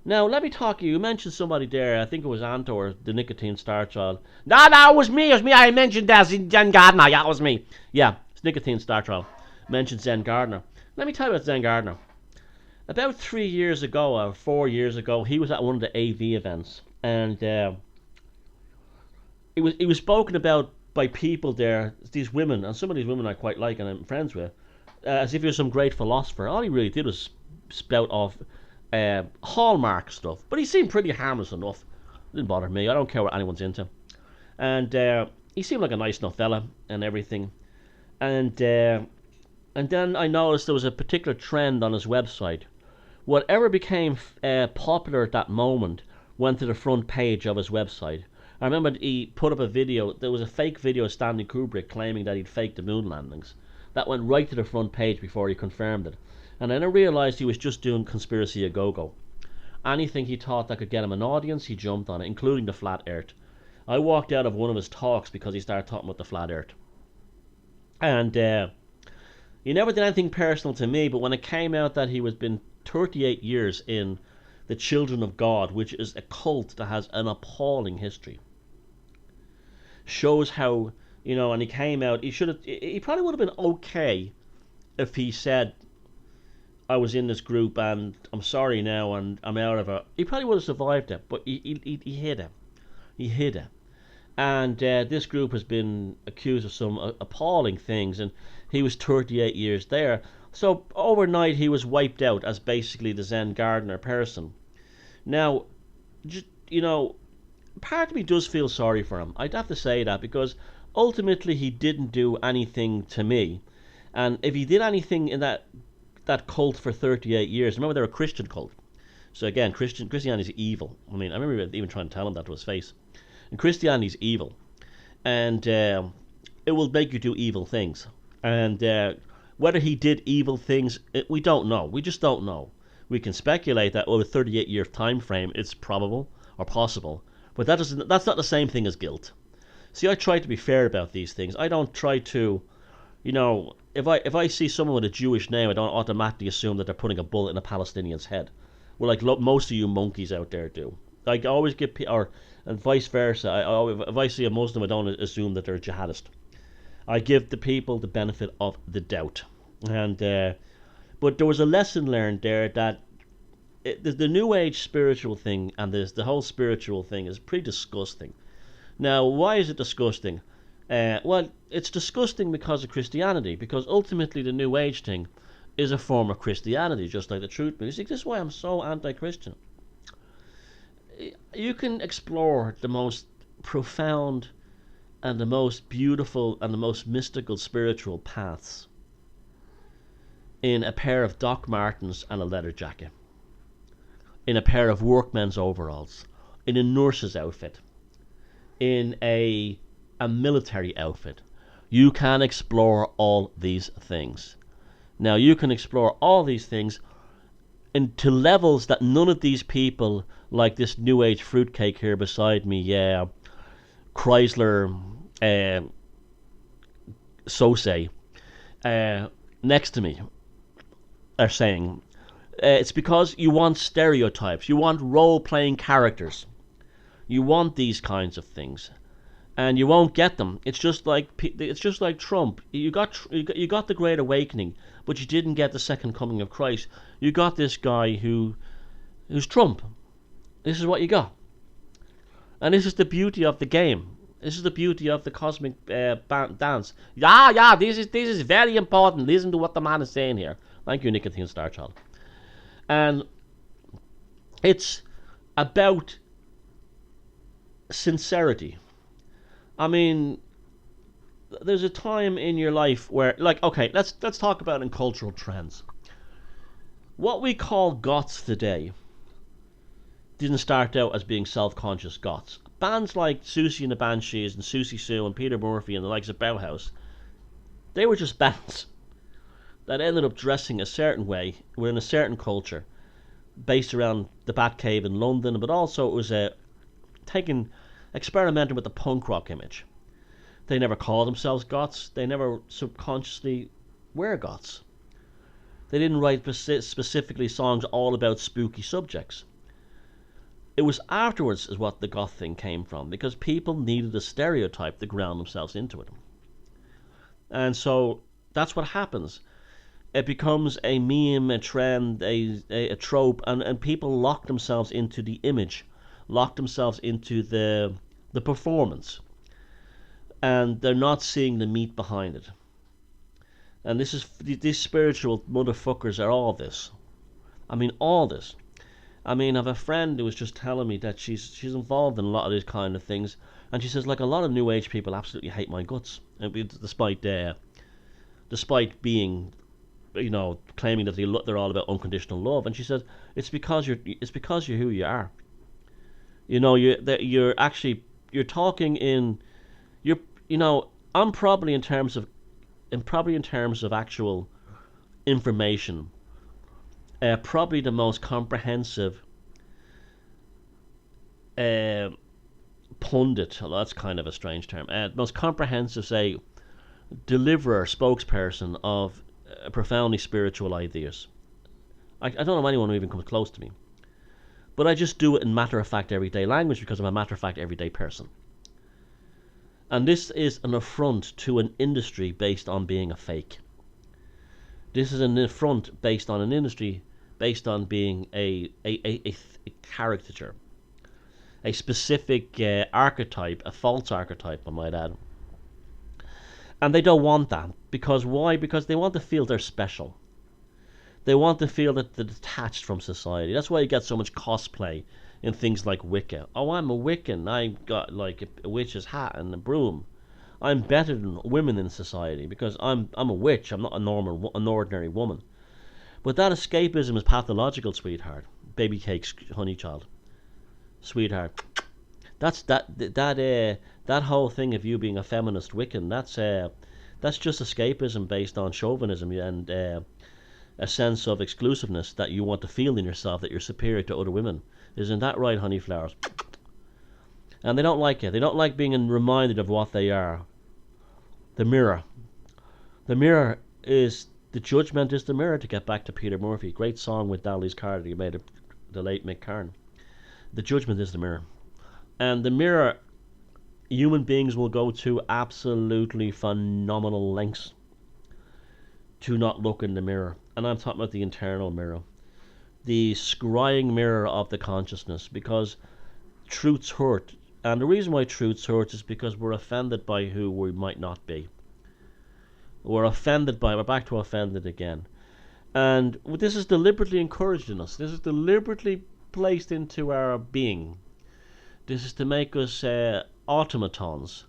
Now, let me talk to you. You mentioned somebody there. I think it was Anto or the Nicotine Star Child. No, it was me. I mentioned that. Zen Gardner. Yeah, it was me. Yeah, it's Nicotine Star Child. Mentioned Zen Gardner. Let me tell you about Zen Gardner. About 3 years ago, or 4 years ago, he was at one of the AV events. And it was spoken about by people there, these women, and some of these women I quite like and I'm friends with, as if he was some great philosopher. All he really did was spout off hallmark stuff, but he seemed pretty harmless enough. It didn't bother me. I don't care what anyone's into. And he seemed like a nice enough fella and everything. And then I noticed there was a particular trend on his website. Whatever became popular at that moment went to the front page of his website. I remember he put up a video. There was a fake video of Stanley Kubrick claiming that he'd faked the moon landings. That went right to the front page before he confirmed it. And then I realised he was just doing conspiracy a go-go. Anything he thought that could get him an audience, he jumped on it, including the flat earth. I walked out of one of his talks because he started talking about the flat earth. And he never did anything personal to me, but when it came out that he was been 38 years in the Children of God, which is a cult that has an appalling history, shows how, and he came out, he probably would have been okay if he said, I was in this group and I'm sorry now and I'm out of it. He probably would have survived it, but he hid it. He hid it. And this group has been accused of some appalling things, and he was 38 years there. So overnight he was wiped out as basically the Zen gardener person. Now, just, part of me does feel sorry for him. I'd have to say that, because ultimately he didn't do anything to me. And if he did anything in that cult for 38 years, remember they're a Christian cult. So again, Christianity is evil. I mean, I remember even trying to tell him that to his face. And Christianity is evil. And it will make you do evil things. And whether he did evil things, we don't know. We just don't know. We can speculate that over a 38-year time frame, it's probable or possible. But that's not the same thing as guilt. See, I try to be fair about these things. I don't try to, if I see someone with a Jewish name, I don't automatically assume that they're putting a bullet in a Palestinian's head. Well, like most of you monkeys out there do. I always give and vice versa. If I see a Muslim, I don't assume that they're a jihadist. I give the people the benefit of the doubt. And but there was a lesson learned there that the New Age spiritual thing and the whole spiritual thing is pretty disgusting. Now, why is it disgusting? Well, it's disgusting because of Christianity, because ultimately the New Age thing is a form of Christianity, just like the truth music. This is why I'm so anti-Christian. You can explore the most profound and the most beautiful and the most mystical spiritual paths in a pair of Doc Martens and a leather jacket, in a pair of workmen's overalls, in a nurse's outfit, in a military outfit. You can explore all these things. Now, you can explore all these things into levels that none of these people, like this New Age fruitcake here beside me, Chrysler Sose, next to me, are saying. It's because you want stereotypes, you want role-playing characters, you want these kinds of things, and you won't get them. It's just like Trump. You got the Great Awakening, but you didn't get the second coming of Christ. You got this guy who's Trump. This is what you got, and this is the beauty of the game. This is the beauty of the cosmic dance. Yeah, this is very important. Listen to what the man is saying here. Thank you, Nicotine Starchild. And it's about sincerity. I mean, there's a time in your life where, like, okay, let's talk about in cultural trends. What we call goths today didn't start out as being self-conscious goths. Bands like Susie and the Banshees and Susie Sue and Peter Murphy and the likes of Bauhaus, they were just bands that ended up dressing a certain way within a certain culture based around the Batcave in London, but also it was experimenting with the punk rock image. They never called themselves goths. They never subconsciously were goths. They didn't write specifically songs all about spooky subjects. It was afterwards is what the goth thing came from, because people needed a stereotype to ground themselves into it. And so that's what happens. It becomes a meme, a trend, a trope, and people lock themselves into the image, lock themselves into the performance, and they're not seeing the meat behind it. And these spiritual motherfuckers are all this. I mean, all this. I mean, I have a friend who was just telling me that she's involved in a lot of these kind of things, and she says, like, a lot of New Age people absolutely hate my guts, despite being, claiming that they're all about unconditional love. And she says it's because you're who you are. You're actually you're talking in you're you know I'm probably in terms of actual information, probably the most comprehensive uh, pundit. Well, that's kind of a strange term. Most comprehensive, say, deliverer, spokesperson of profoundly spiritual ideas. I don't know anyone who even comes close to me. But I just do it in matter of fact everyday language because I'm a matter of fact everyday person. And this is an affront to an industry based on being a fake. This is an affront based on an industry based on being a caricature, a specific archetype, a false archetype, I might add. And they don't want that. Because why? Because they want to feel they're special. They want to feel that they're detached from society. That's why you get so much cosplay in things like Wicca. Oh, I'm a Wiccan. I got like a witch's hat and a broom. I'm better than women in society because I'm a witch. I'm not an ordinary woman. But that escapism is pathological, sweetheart. Baby cakes, honey child, sweetheart. That whole thing of you being a feminist Wiccan. That's just escapism based on chauvinism and a sense of exclusiveness that you want to feel in yourself that you're superior to other women. Isn't that right, honey flowers? And they don't like it. They don't like being reminded of what they are. The mirror. The mirror is the judgment is the mirror. To get back to Peter Murphy, great song with Dallas Carter. He made it, the late Mick Karn. The judgment is the mirror. And the mirror, human beings will go to absolutely phenomenal lengths to not look in the mirror. And I'm talking about the internal mirror, the scrying mirror of the consciousness, because truths hurt. And the reason why truths hurt is because we're offended by who we might not be. We're back to offended again. And this is deliberately encouraged in us. This is deliberately placed into our being. This is to make us automatons.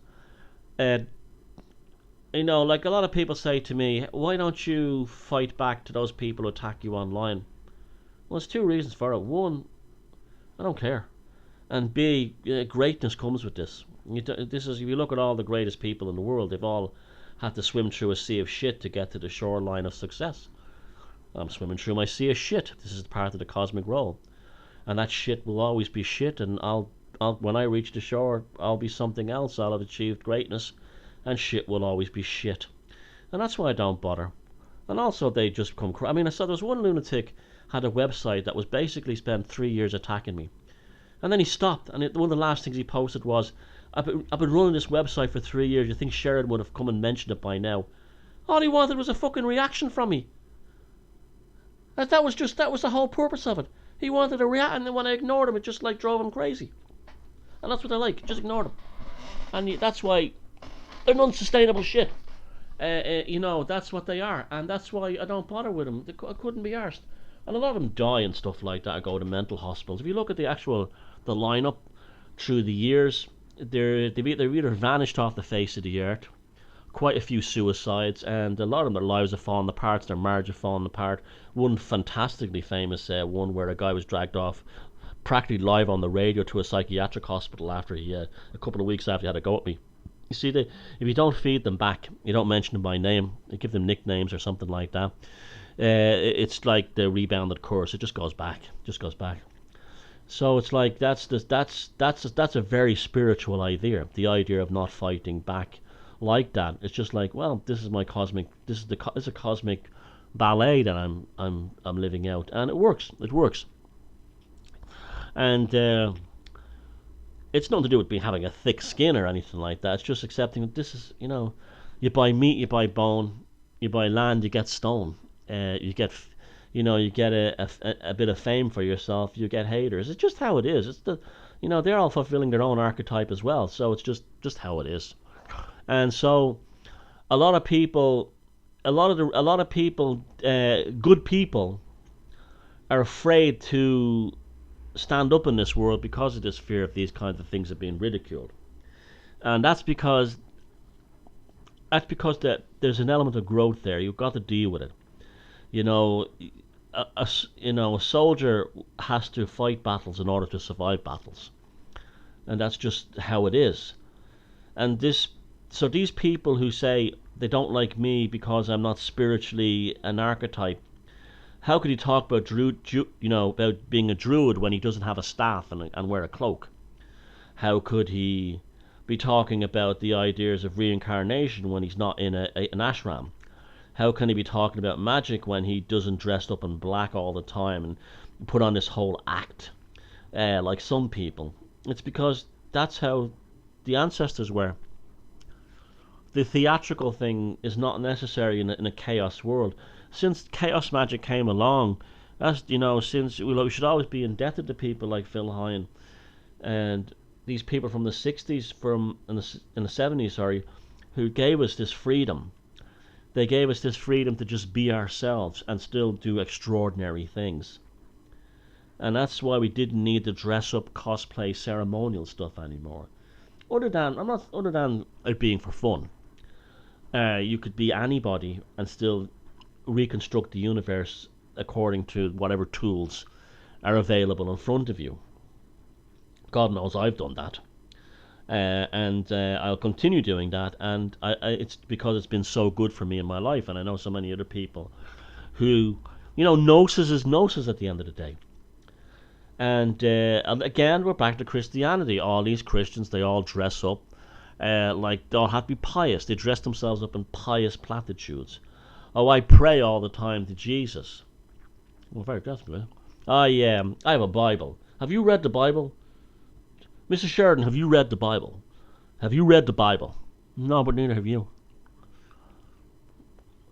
Like a lot of people say to me, why don't you fight back to those people who attack you online? Well, there's two reasons for it. One, I don't care. And B, greatness comes with this. If you look at all the greatest people in the world, they've all had to swim through a sea of shit to get to the shoreline of success. I'm swimming through my sea of shit. This is part of the cosmic role. And that shit will always be shit, and when I reach the shore, I'll be something else. I'll have achieved greatness, and shit will always be shit. And that's why I don't bother. And also, they just come... I saw there was one lunatic had a website that was basically spent 3 years attacking me. And then he stopped, and one of the last things he posted was, I've been running this website for 3 years. You think Sheridan would have come and mentioned it by now? All he wanted was a fucking reaction from me. That was the whole purpose of it. He wanted a reaction, and then when I ignored him, it just like drove him crazy. And that's what I like. Just ignore them. And that's why they're unsustainable shit. That's what they are, and that's why I don't bother with them. I couldn't be arsed. And a lot of them die and stuff like that. I go to mental hospitals. If you look at the lineup through the years, they've either vanished off the face of the earth. Quite a few suicides, and a lot of their lives have fallen apart. Their marriage have fallen apart. One fantastically famous one where a guy was dragged off practically live on the radio to a psychiatric hospital after a couple of weeks after he had a go at me. You see, if you don't feed them back, you don't mention them by name, you give them nicknames or something like that, it's like the rebounded curse. It just goes back, So it's like that's a very spiritual idea. The idea of not fighting back like that. It's just like, well, this is a cosmic ballet that I'm living out, and it works. And it's nothing to do with me having a thick skin or anything like that. It's just accepting that this is, you buy meat, you buy bone, you buy land, you get stone. You get a bit of fame for yourself, you get haters. It's just how it is. It's they're all fulfilling their own archetype as well. So it's just how it is. And so a lot of people, good people, are afraid to stand up in this world because of this fear of these kinds of things of being ridiculed. And that's because there's an element of growth there. You've got to deal with it. A soldier has to fight battles in order to survive battles. and that's just how it is. And so these people who say they don't like me because I'm not spiritually an archetype, how could he talk about about being a druid when he doesn't have a staff and wear a cloak? How could he be talking about the ideas of reincarnation when he's not in an ashram? How can he be talking about magic when he doesn't dress up in black all the time and put on this whole act like some people? It's because that's how the ancestors were. The theatrical thing is not necessary in a chaos world. Since chaos magic came along, since we should always be indebted to people like Phil Hine and these people from the 60s, in the 70s, sorry, who gave us this freedom. They gave us this freedom to just be ourselves and still do extraordinary things. And that's why we didn't need to dress up, cosplay, ceremonial stuff anymore. Other than it being for fun. You could be anybody and still reconstruct the universe according to whatever tools are available in front of you. God knows I've done that. And I'll continue doing that, and it's because it's been so good for me in my life, and I know so many other people who, gnosis is gnosis at the end of the day. And again, we're back to Christianity. All these Christians, they all dress up like they all have to be pious. They dress themselves up in pious platitudes. Oh, I pray all the time to Jesus. Well, very definitely. I have a Bible. Have you read the Bible? Mrs. Sheridan, have you read the Bible? Have you read the Bible? No, but neither have you.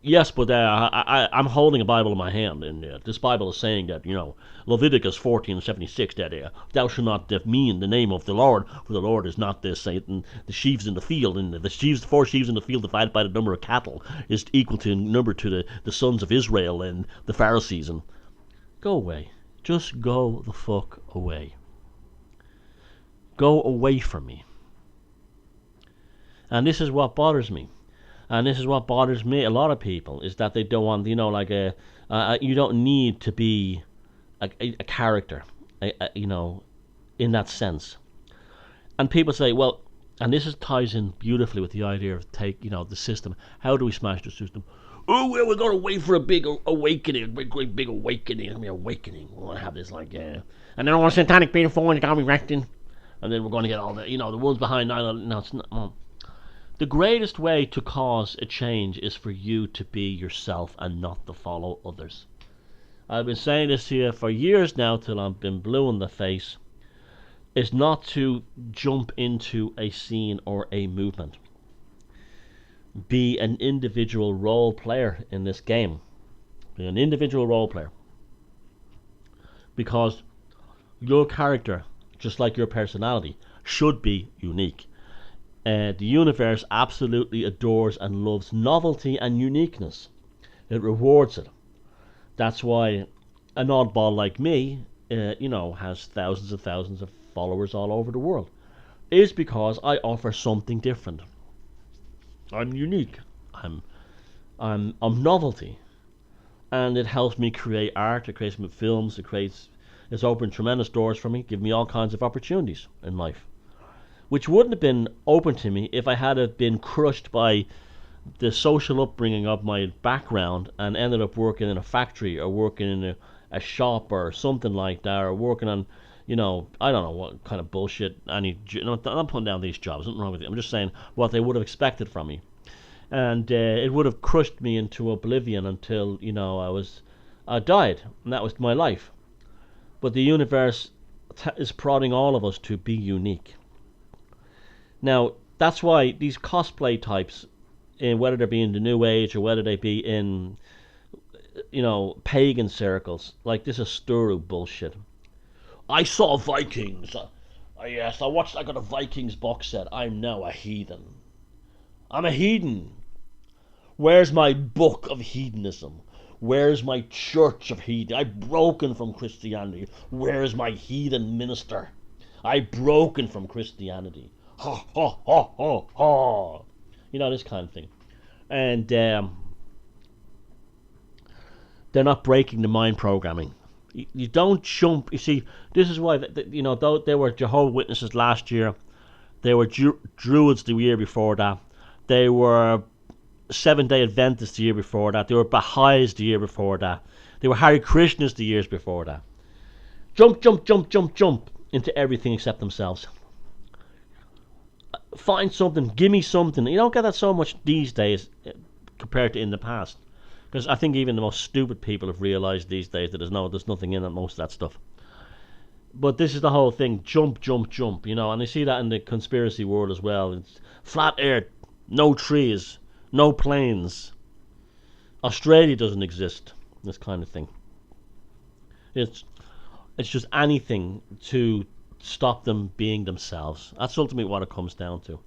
Yes, but I'm holding a Bible in my hand, and this Bible is saying that, Leviticus 14:76, that thou shalt not demean the name of the Lord, for the Lord is not this Satan. The sheaves in the field, and the 4 sheaves in the field divided by the number of cattle is equal to number to the sons of Israel and the Pharisees. And go away. Just go the fuck away. Go away from me. And this is what bothers me. And this is what bothers me, a lot of people, is that they don't want, you don't need to be a character, in that sense. And people say, well, and this ties in beautifully with the idea of the system. How do we smash the system? Oh, well, we're going to wait for a big awakening, a big awakening. I mean, awakening. We're going to have this, and then all the satanic people is going to be erecting. And then we're going to get all the ones behind 9/11. No, it's not. The greatest way to cause a change is for you to be yourself and not to follow others. I've been saying this to you for years now till I've been blue in the face. It's not to jump into a scene or a movement. Be an individual role player in this game. Be an individual role player. Because your character, just like your personality, should be unique. The universe absolutely adores and loves novelty and uniqueness. It rewards it. That's why an oddball like me, has thousands and thousands of followers all over the world. Is because I offer something different. I'm unique. I'm novelty, and it helps me create art. It creates me films. It's opened tremendous doors for me, give me all kinds of opportunities in life, which wouldn't have been open to me if I had been crushed by the social upbringing of my background and ended up working in a factory or working in a shop or something like that, or working on, I don't know what kind of bullshit. I'm not putting down these jobs, nothing wrong with it. I'm just saying what they would have expected from me. And it would have crushed me into oblivion until, I died, and that was my life. But the universe is prodding all of us to be unique. Now, that's why these cosplay types, whether they be in the New Age or whether they be in, pagan circles, like this is Sturu bullshit. I saw Vikings. Yes, I got a Vikings box set. I'm now a heathen. I'm a heathen. Where's my book of hedonism? Where's my church of heathen? I've broken from Christianity. Where's my heathen minister? I've broken from Christianity. Ha, ha, ha, ha, ha. This kind of thing. And they're not breaking the mind programming. You don't jump. You see, this is why though they were Jehovah's Witnesses last year, they were Druids the year before that, they were Seventh-day Adventists the year before that, they were Baha'is the year before that, they were Hare Krishnas the years before that. Jump, jump, jump, jump, jump into everything except themselves. Find something, give me something. You don't get that so much these days compared to in the past. Because I think even the most stupid people have realised these days that there's nothing in it, most of that stuff. But this is the whole thing, jump, jump, jump, and I see that in the conspiracy world as well. It's flat earth, no trees, no planes. Australia doesn't exist, this kind of thing. It's just anything to stop them being themselves. That's ultimately what it comes down to.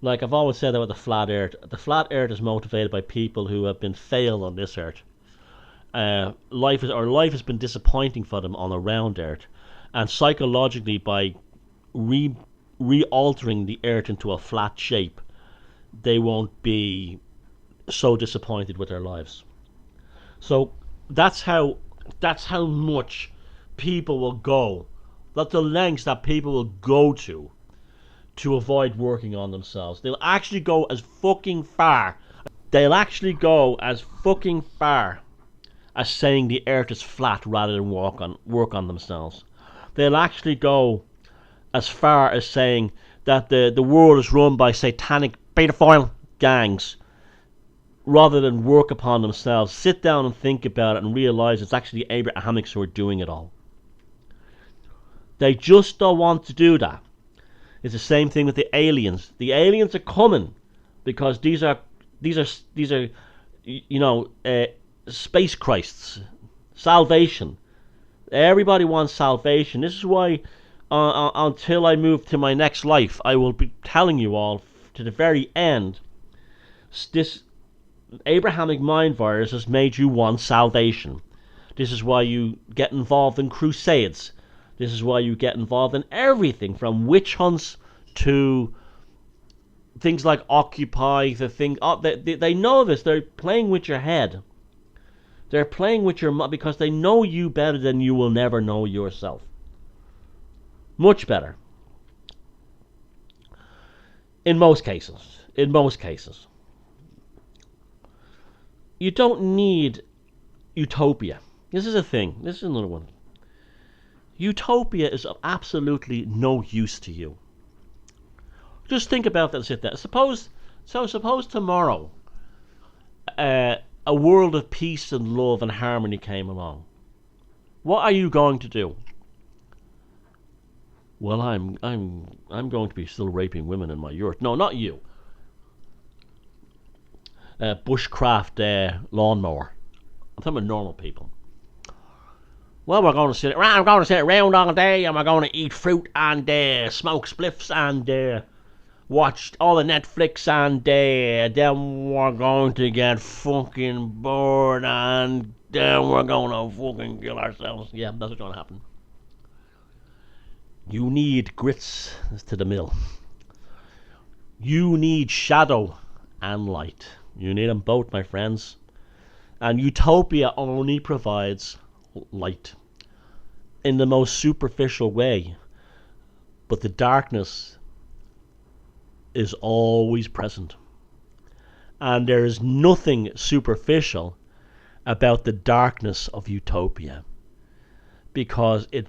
Like I've always said about the flat earth is motivated by people who have been failed on this earth. Life has been disappointing for them on a round earth, and psychologically by re-altering the earth into a flat shape, they won't be so disappointed with their lives. So that's how much people will go. That's the lengths that people will go to avoid working on themselves. They'll actually go as fucking far. As saying the earth is flat rather than work on themselves. They'll actually go as far as saying that the world is run by satanic pedophile gangs rather than work upon themselves. Sit down and think about it and realize it's actually the abrahamics who are doing it all. They just don't want to do that. It's the same thing with the aliens. The aliens are coming because these are space Christs, salvation. Everybody wants salvation. This is why until I move to my next life, I will be telling you all to the very end, this Abrahamic mind virus has made you want salvation. This is why you get involved in crusades. This is why you get involved in everything from witch hunts to things like Occupy. They know this. They're playing with your head. They're playing with your mind because they know you better than you will never know yourself. Much better. In most cases. You don't need utopia. This is a thing. This is another one. Utopia is of absolutely no use to you. Just think about that and sit there. Suppose tomorrow a world of peace and love and harmony came along. What are you going to do? Well, I'm going to be still raping women in my yurt. No, not you. Bushcraft lawnmower. I'm talking about normal people. Well, I'm going to sit around all day, and we're going to eat fruit and smoke spliffs and watch all the Netflix and then we're going to get fucking bored and then we're going to fucking kill ourselves. Yeah, that's what's going to happen. You need grits to the mill. You need shadow and light. You need them both, my friends. And utopia only provides light in the most superficial way, but the darkness is always present, and there is nothing superficial about the darkness of utopia because it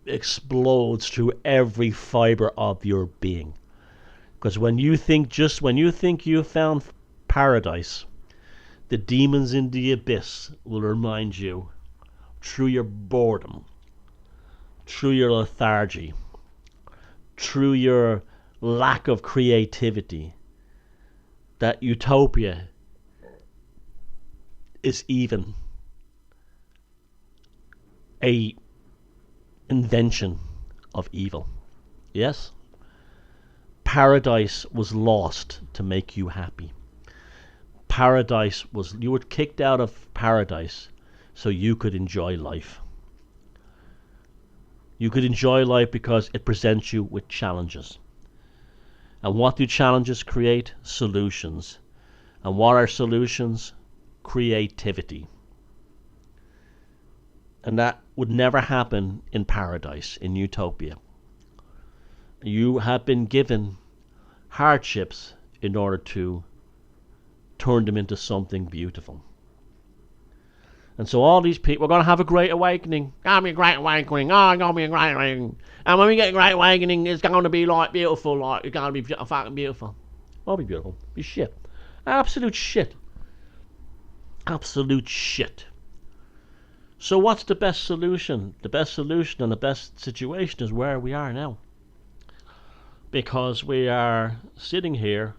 explodes through every fiber of your being. Because when you think you found paradise, the demons in the abyss will remind you through your boredom, through your lethargy, through your lack of creativity, that utopia is even a invention of evil. Yes? Paradise was lost to make you happy. You were kicked out of paradise so you could enjoy life. You could enjoy life because it presents you with challenges. And what do challenges create? Solutions. And what are solutions? Creativity. And that would never happen in paradise, in utopia. You have been given hardships in order to turn them into something beautiful. And so all these people, we're going to have a great awakening. Gonna be a great awakening. Oh, it's going to be a great awakening. And when we get a great awakening, it's going to be like beautiful. Like, it's going to be fucking beautiful. Won't be beautiful. Be shit. Absolute shit. Absolute shit. So what's the best solution? The best solution and the best situation is where we are now. Because we are sitting here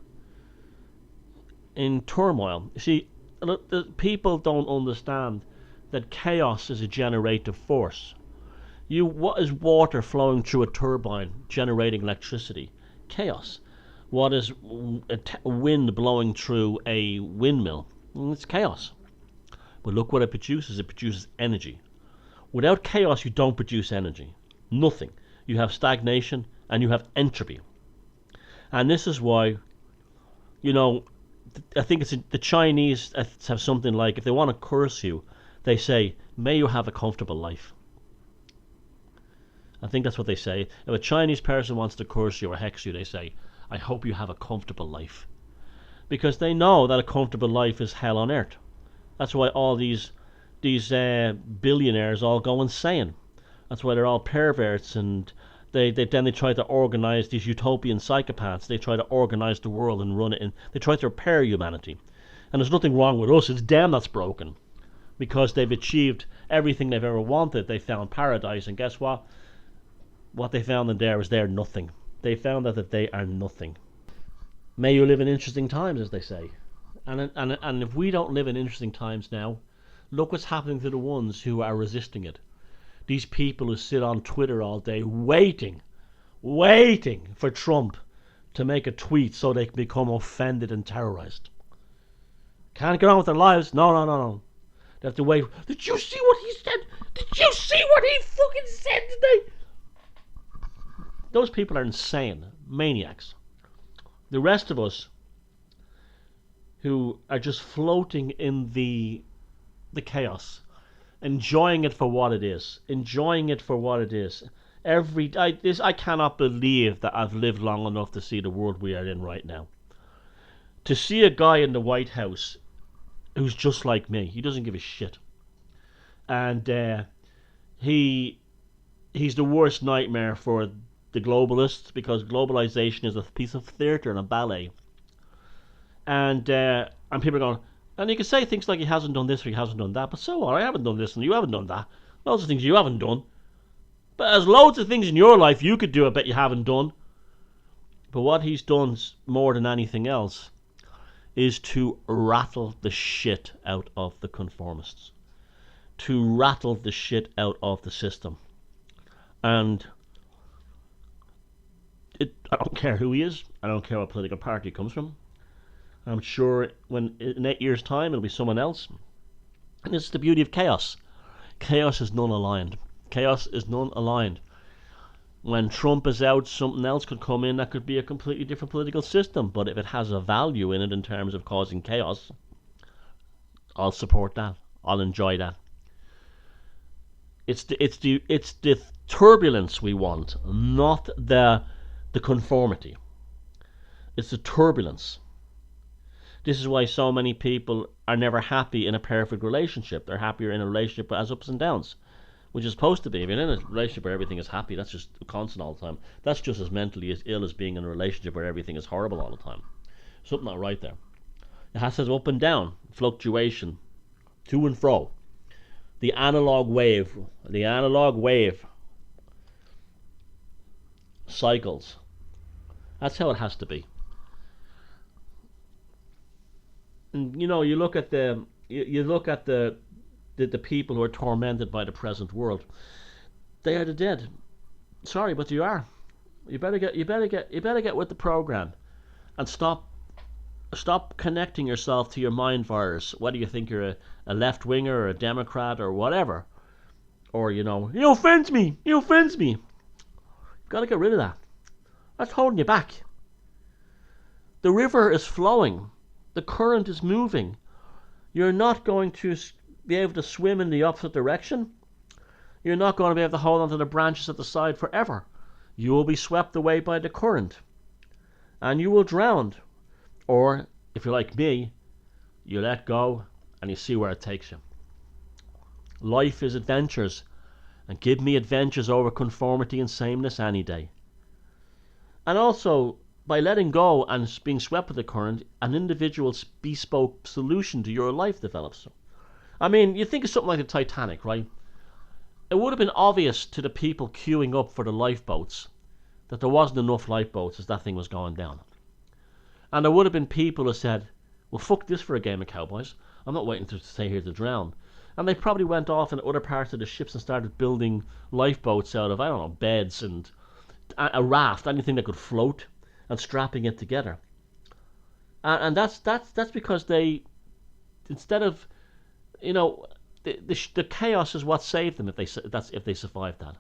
in turmoil. You see, the people don't understand that chaos is a generative force. What is water flowing through a turbine generating electricity? Chaos. What is wind blowing through a windmill? It's chaos. But look what it produces. It produces energy. Without chaos, you don't produce energy. Nothing. You have stagnation and you have entropy. And this is why, I think it's the Chinese have something like, if they want to curse you, they say, may you have a comfortable life. I think that's what they say. If a Chinese person wants to curse you or hex you, they say, I hope you have a comfortable life. Because they know that a comfortable life is hell on earth. That's why all these billionaires all go insane. That's why they're all perverts, and they try to organize these utopian psychopaths. They try to organize the world and run it in. They try to repair humanity. And there's nothing wrong with us. It's them that's broken. Because they've achieved everything they've ever wanted. They found paradise, and guess what? What they found in there is they're nothing. They found out that they are nothing. May you live in interesting times, as they say. And if we don't live in interesting times now, look what's happening to the ones who are resisting it. These people who sit on Twitter all day waiting for Trump to make a tweet so they can become offended and terrorized. Can't get on with their lives. No. They have to wait. Did you see what he said? Did you see what he fucking said today? Those people are insane. Maniacs. The rest of us who are just floating in the chaos, enjoying it for what it is. I cannot believe that I've lived long enough to see the world we are in right now. To see a guy in the White House who's just like me, he doesn't give a shit, and he's the worst nightmare for the globalists, because globalization is a piece of theatre and a ballet. And people are going, and you can say things like he hasn't done this or he hasn't done that, but so what? I haven't done this and you haven't done that. Loads of things you haven't done. But there's loads of things in your life you could do, I bet you haven't done. But what he's done more than anything else is to rattle the shit out of the conformists. To rattle the shit out of the system. And I don't care who he is. I don't care what political party he comes from. I'm sure when in 8 years' time it'll be someone else. And this is the beauty of chaos. Chaos is non-aligned. When Trump is out, something else could come in that could be a completely different political system. But if it has a value in it in terms of causing chaos, I'll support that. I'll enjoy that. It's the turbulence we want, not the conformity. It's the turbulence. This is why so many people are never happy in a perfect relationship. They're happier in a relationship that has ups and downs, which is supposed to be. If you're in a relationship where everything is happy, that's just constant all the time. That's just as mentally as ill as being in a relationship where everything is horrible all the time. Something not right there. It has to up and down, fluctuation, to and fro. The analog wave cycles. That's how it has to be. And you look at the people who are tormented by the present world. They are the dead. Sorry, but you are. You better get with the program, and stop connecting yourself to your mind virus. Whether you think you're a left winger or a Democrat or whatever, or he offends me. You've got to get rid of that. That's holding you back. The river is flowing. The current is moving. You're not going to be able to swim in the opposite direction. You're not going to be able to hold onto the branches at the side forever. You will be swept away by the current, and you will drown. Or, if you're like me, you let go and you see where it takes you. Life is adventures, and give me adventures over conformity and sameness any day. And also, by letting go and being swept with the current, an individual's bespoke solution to your life develops. I mean, you think of something like the Titanic, right? It would have been obvious to the people queuing up for the lifeboats that there wasn't enough lifeboats as that thing was going down. And there would have been people who said, well, fuck this for a game of cowboys. I'm not waiting to stay here to drown. And they probably went off in other parts of the ships and started building lifeboats out of, I don't know, beds and a raft, anything that could float, and strapping it together. And that's because they, instead of, the chaos is what saved them if they survived that.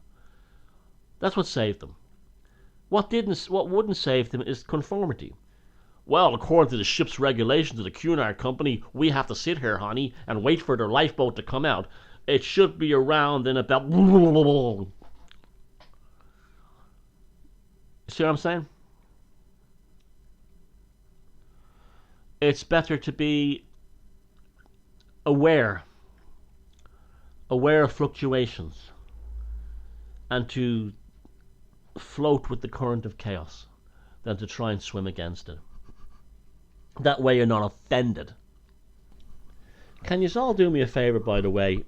That's what saved them. What wouldn't save them is conformity. Well, according to the ship's regulations of the Cunard Company, we have to sit here, honey, and wait for their lifeboat to come out. It should be around in about... See what I'm saying? It's better to be aware of fluctuations, and to float with the current of chaos than to try and swim against it. That way you're not offended. Can you all do me a favour, by the way,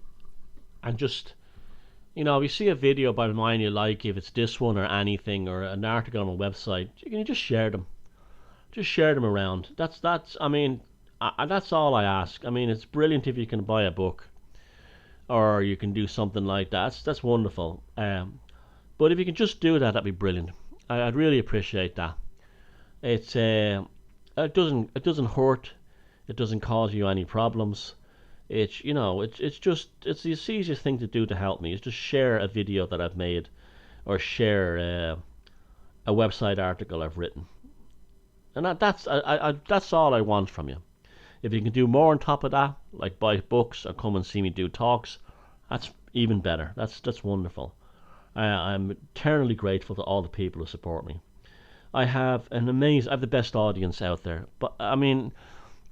and just, if you see a video by mine you like, if it's this one or anything, or an article on a website, you can just share them. Just share them around. That's all I ask. I mean, it's brilliant if you can buy a book, or you can do something like that. That's wonderful. But if you can just do that, that'd be brilliant. I'd really appreciate that. It doesn't hurt. It doesn't cause you any problems. It's the easiest thing to do to help me is just share a video that I've made, or share a website article I've written. And that's all I want from you. If you can do more on top of that, like buy books or come and see me do talks, that's even better. That's wonderful. I'm eternally grateful to all the people who support me. I have the best audience out there. But I mean,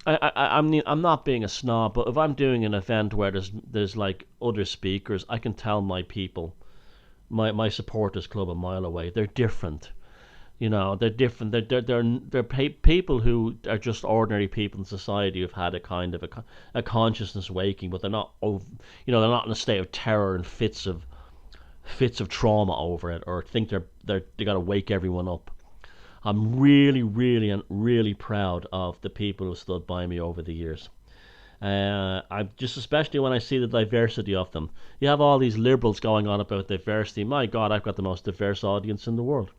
I'm not being a snob, but if I'm doing an event where there's like other speakers, I can tell my people, my supporters club a mile away, they're different. They're different. They're people who are just ordinary people in society who've had a kind of a consciousness waking, but they're not they're not in a state of terror and fits of trauma over it, or think they got to wake everyone up. I'm really, really, and really proud of the people who stood by me over the years. I'm just, especially when I see the diversity of them. You have all these liberals going on about diversity. My God, I've got the most diverse audience in the world.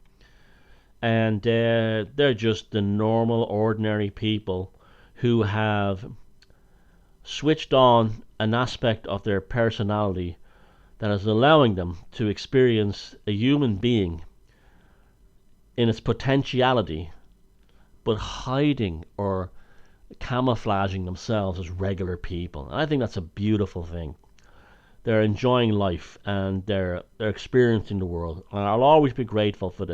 And they're just the normal, ordinary people who have switched on an aspect of their personality that is allowing them to experience a human being in its potentiality, but hiding or camouflaging themselves as regular people. And I think that's a beautiful thing. They're enjoying life, and they're experiencing the world. And I'll always be grateful for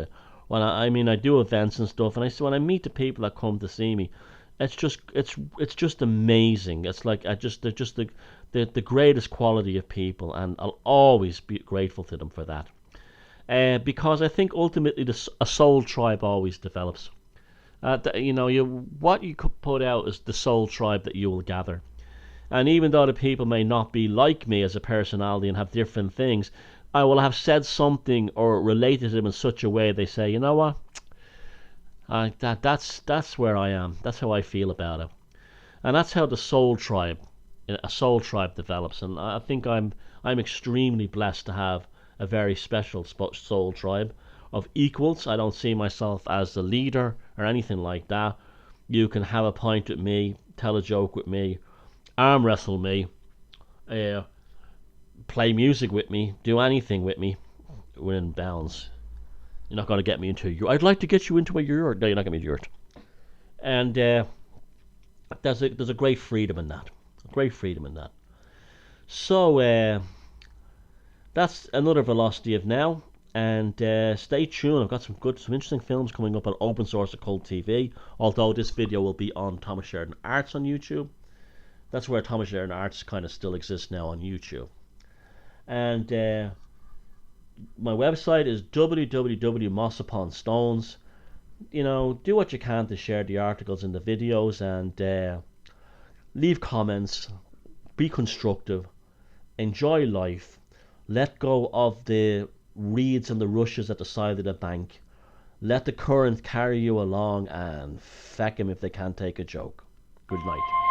I do events and stuff, and when I meet the people that come to see me, it's just amazing. It's like they're just the greatest quality of people, and I'll always be grateful to them for that. Because I think ultimately a soul tribe always develops. What you put out is the soul tribe that you will gather. And even though the people may not be like me as a personality and have different things, I will have said something or related to them in such a way they say, you know what? That's where I am. That's how I feel about it. And that's how a soul tribe develops. And I think I'm extremely blessed to have a very special soul tribe of equals. I don't see myself as the leader or anything like that. You can have a pint with me, tell a joke with me, arm wrestle me, play music with me, do anything with me within bounds. You're not going to get me into your... I'd like to get you into a yurt. No, you're not going to be yurt. And there's a great freedom in that. So that's another Velocity of Now. And stay tuned. I've got some interesting films coming up on Open Source Occult TV. Although this video will be on Thomas Sheridan Arts on YouTube. That's where Thomas Sheridan Arts kind of still exists now on YouTube. And my website is www.mossuponstones. You know, do what you can to share the articles and the videos, and leave comments. Be constructive. Enjoy life. Let go of the reeds and the rushes at the side of the bank. Let the current carry you along, and feck 'em if they can't take a joke. Good night.